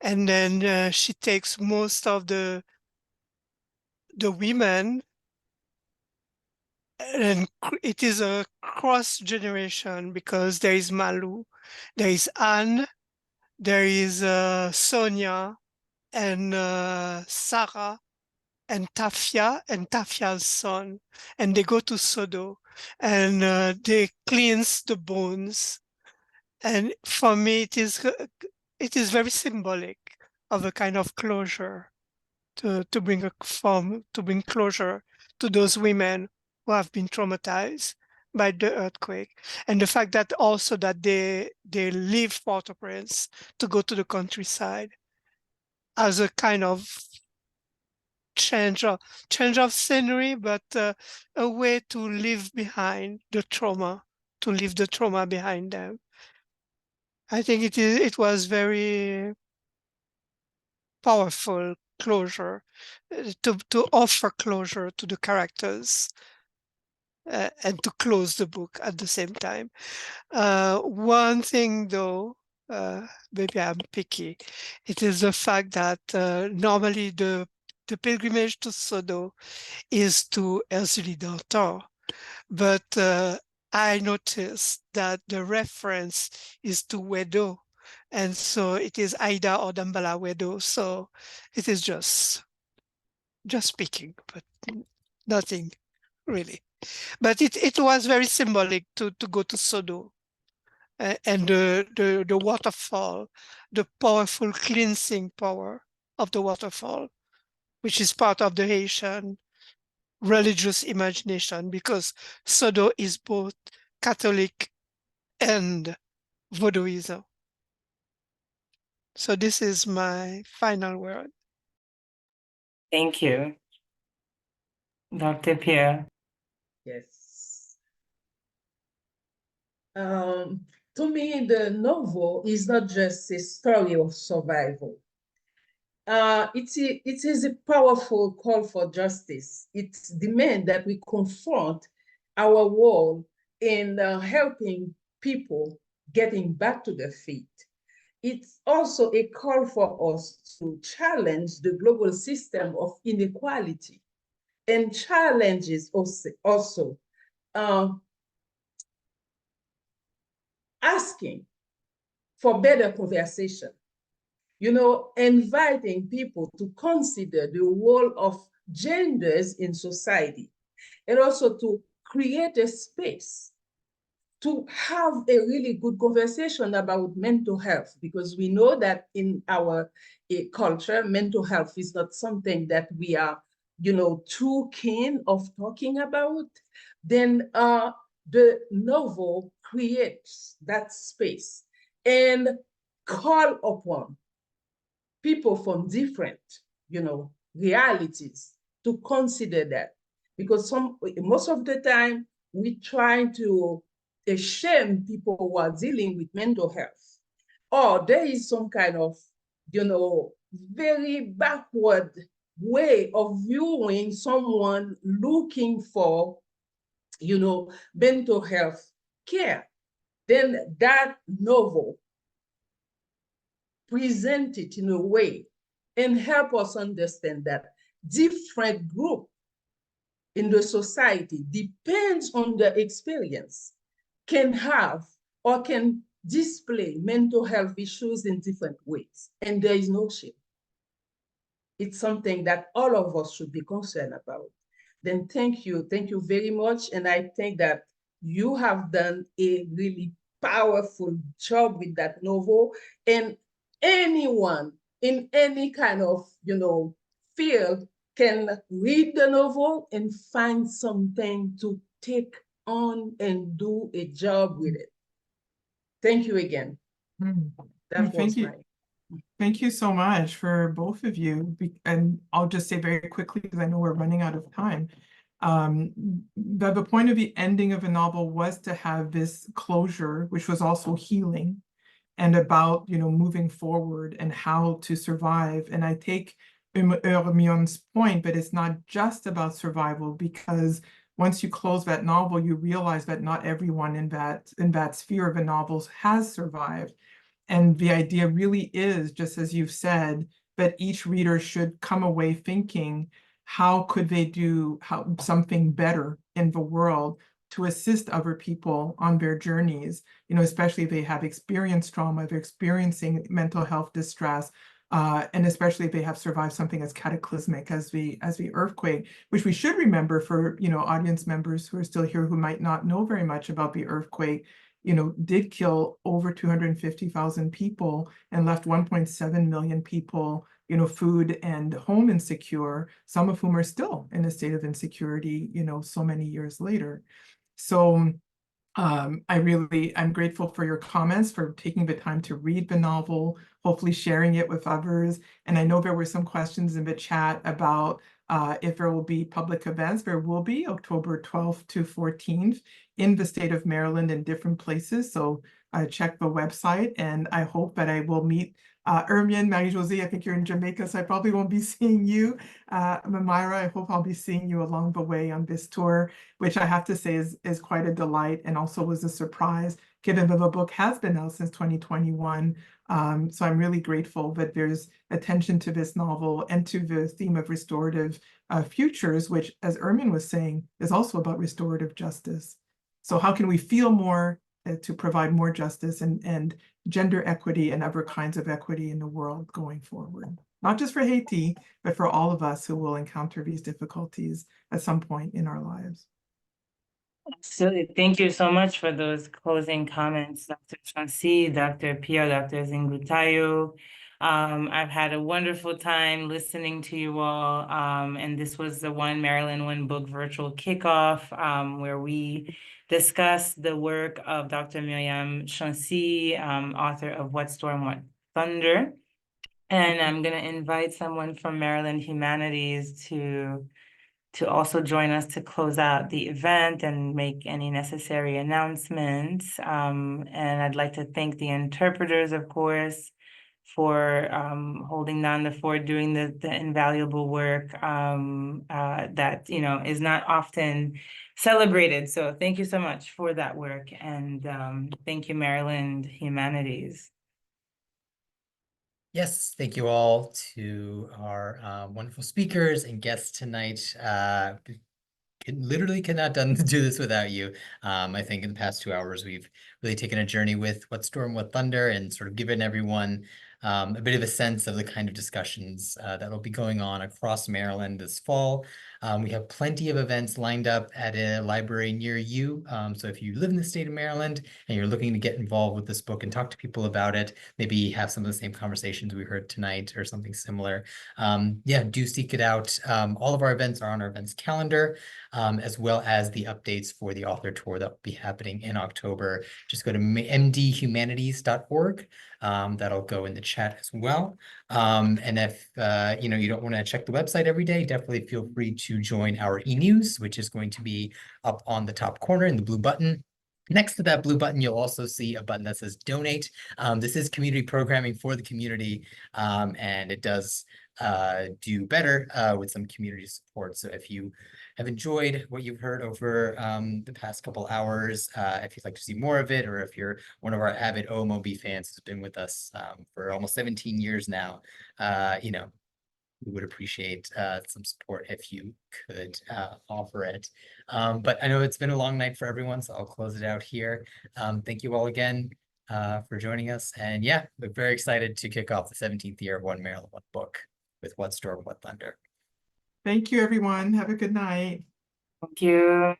and then she takes most of the women, and it is a cross generation because there is Malou, there is Anne, there is Sonia, and Sarah, and Tafia's son, and they go to Sodo, and they cleanse the bones. And for me, it is very symbolic of a kind of closure, to bring closure to those women who have been traumatized by the earthquake, and the fact that also that they leave Port-au-Prince to go to the countryside as a kind of change of scenery, but a way to leave behind the trauma, to leave the trauma behind them. I think it was very powerful closure, to offer closure to the characters, and to close the book at the same time. One thing though, maybe I'm picky, it is the fact that normally the pilgrimage to Sodo is to Erzulie-Dantor, but I noticed that the reference is to Wedo, and so it is Aida or Dambala Wedo, so it is just speaking, but nothing really. But it was very symbolic to go to Sodo, and the waterfall, the powerful cleansing power of the waterfall, which is part of the Haitian religious imagination, because Sodo is both Catholic and Vaudouism. So this is my final word. Thank you. Dr. Pierre. Yes. To me, the novel is not just a story of survival. It is a powerful call for justice. It demands that we confront our world in helping people getting back to their feet. It's also a call for us to challenge the global system of inequality, and challenges also asking for better conversation. You know, inviting people to consider the role of genders in society, and also to create a space to have a really good conversation about mental health, because we know that in our culture, mental health is not something that we are, you know, too keen of talking about. Then the novel creates that space and call upon people from different, you know, realities to consider that. Because most of the time we try to shame people who are dealing with mental health, or there is some kind of, you know, very backward way of viewing someone looking for, you know, mental health care. Then that novel present it in a way and help us understand that different group in the society depends on the experience, can have or can display mental health issues in different ways. And there is no shame. It's something that all of us should be concerned about. Then thank you very much. And I think that you have done a really powerful job with that novel. And anyone in any kind of, you know, field can read the novel and find something to take on and do a job with it. Thank you again. That was my... Thank you so much for both of you. And I'll just say very quickly, because I know we're running out of time. The point of the ending of a novel was to have this closure, which was also healing, and about, you know, moving forward and how to survive. And I take Ermion's point, but it's not just about survival, because once you close that novel, you realize that not everyone in that sphere of a novel has survived. And the idea really is, just as you've said, that each reader should come away thinking, how could they do something better in the world to assist other people on their journeys, you know, especially if they have experienced trauma, they're experiencing mental health distress, and especially if they have survived something as cataclysmic as the earthquake, which we should remember for, you know, audience members who are still here who might not know very much about the earthquake. You know, did kill over 250,000 people and left 1.7 million people, you know, food and home insecure, some of whom are still in a state of insecurity, you know, so many years later. So I'm grateful for your comments, for taking the time to read the novel, hopefully sharing it with others. And I know there were some questions in the chat about if there will be public events. There will be October 12th to 14th in the state of Maryland in different places. So check the website, and I hope that I will meet Ermion, Marie-José. I think you're in Jamaica, so I probably won't be seeing you. Mamyrah, I hope I'll be seeing you along the way on this tour, which I have to say is quite a delight, and also was a surprise, given that the book has been out since 2021. So I'm really grateful that there's attention to this novel and to the theme of restorative futures, which, as Ermion was saying, is also about restorative justice. So how can we feel more to provide more justice and gender equity and other kinds of equity in the world going forward? Not just for Haiti, but for all of us who will encounter these difficulties at some point in our lives. Absolutely. Thank you so much for those closing comments, Dr. Chancy, Dr. Pierre, Dr. Nzengou-Tayo. I've had a wonderful time listening to you all. And this was the One Maryland, One Book virtual kickoff, where we discussed the work of Dr. Myriam Chancy, author of What Storm, What Thunder. And I'm going to invite someone from Maryland Humanities to also join us to close out the event and make any necessary announcements. And I'd like to thank the interpreters, of course, for holding down the fort, doing the invaluable work that, you know, is not often celebrated. So thank you so much for that work. And thank you, Maryland Humanities. Yes, thank you all to our wonderful speakers and guests tonight. literally cannot do this without you. I think in the past 2 hours, we've really taken a journey with What Storm, What Thunder, and sort of given everyone a bit of a sense of the kind of discussions that will be going on across Maryland this fall. We have plenty of events lined up at a library near you. So if you live in the state of Maryland and you're looking to get involved with this book and talk to people about it, maybe have some of the same conversations we heard tonight or something similar, yeah, do seek it out. All of our events are on our events calendar, as well as the updates for the author tour that will be happening in October. Just go to mdhumanities.org. That'll go in the chat as well. And if you know, you don't want to check the website every day, definitely feel free to join our e-news, which is going to be up on the top corner in the blue button. Next to that blue button, you'll also see a button that says donate. This is community programming for the community, and it does do better with some community support. So if you have enjoyed what you've heard over the past couple hours, if you'd like to see more of it, or if you're one of our avid OMOB fans who's been with us for almost 17 years now, you know, we would appreciate some support if you could offer it. But I know it's been a long night for everyone, so I'll close it out here. Thank you all again for joining us. And yeah, we're very excited to kick off the 17th year of One Maryland, One Book with What Storm, What Thunder. Thank you, everyone. Have a good night. Thank you.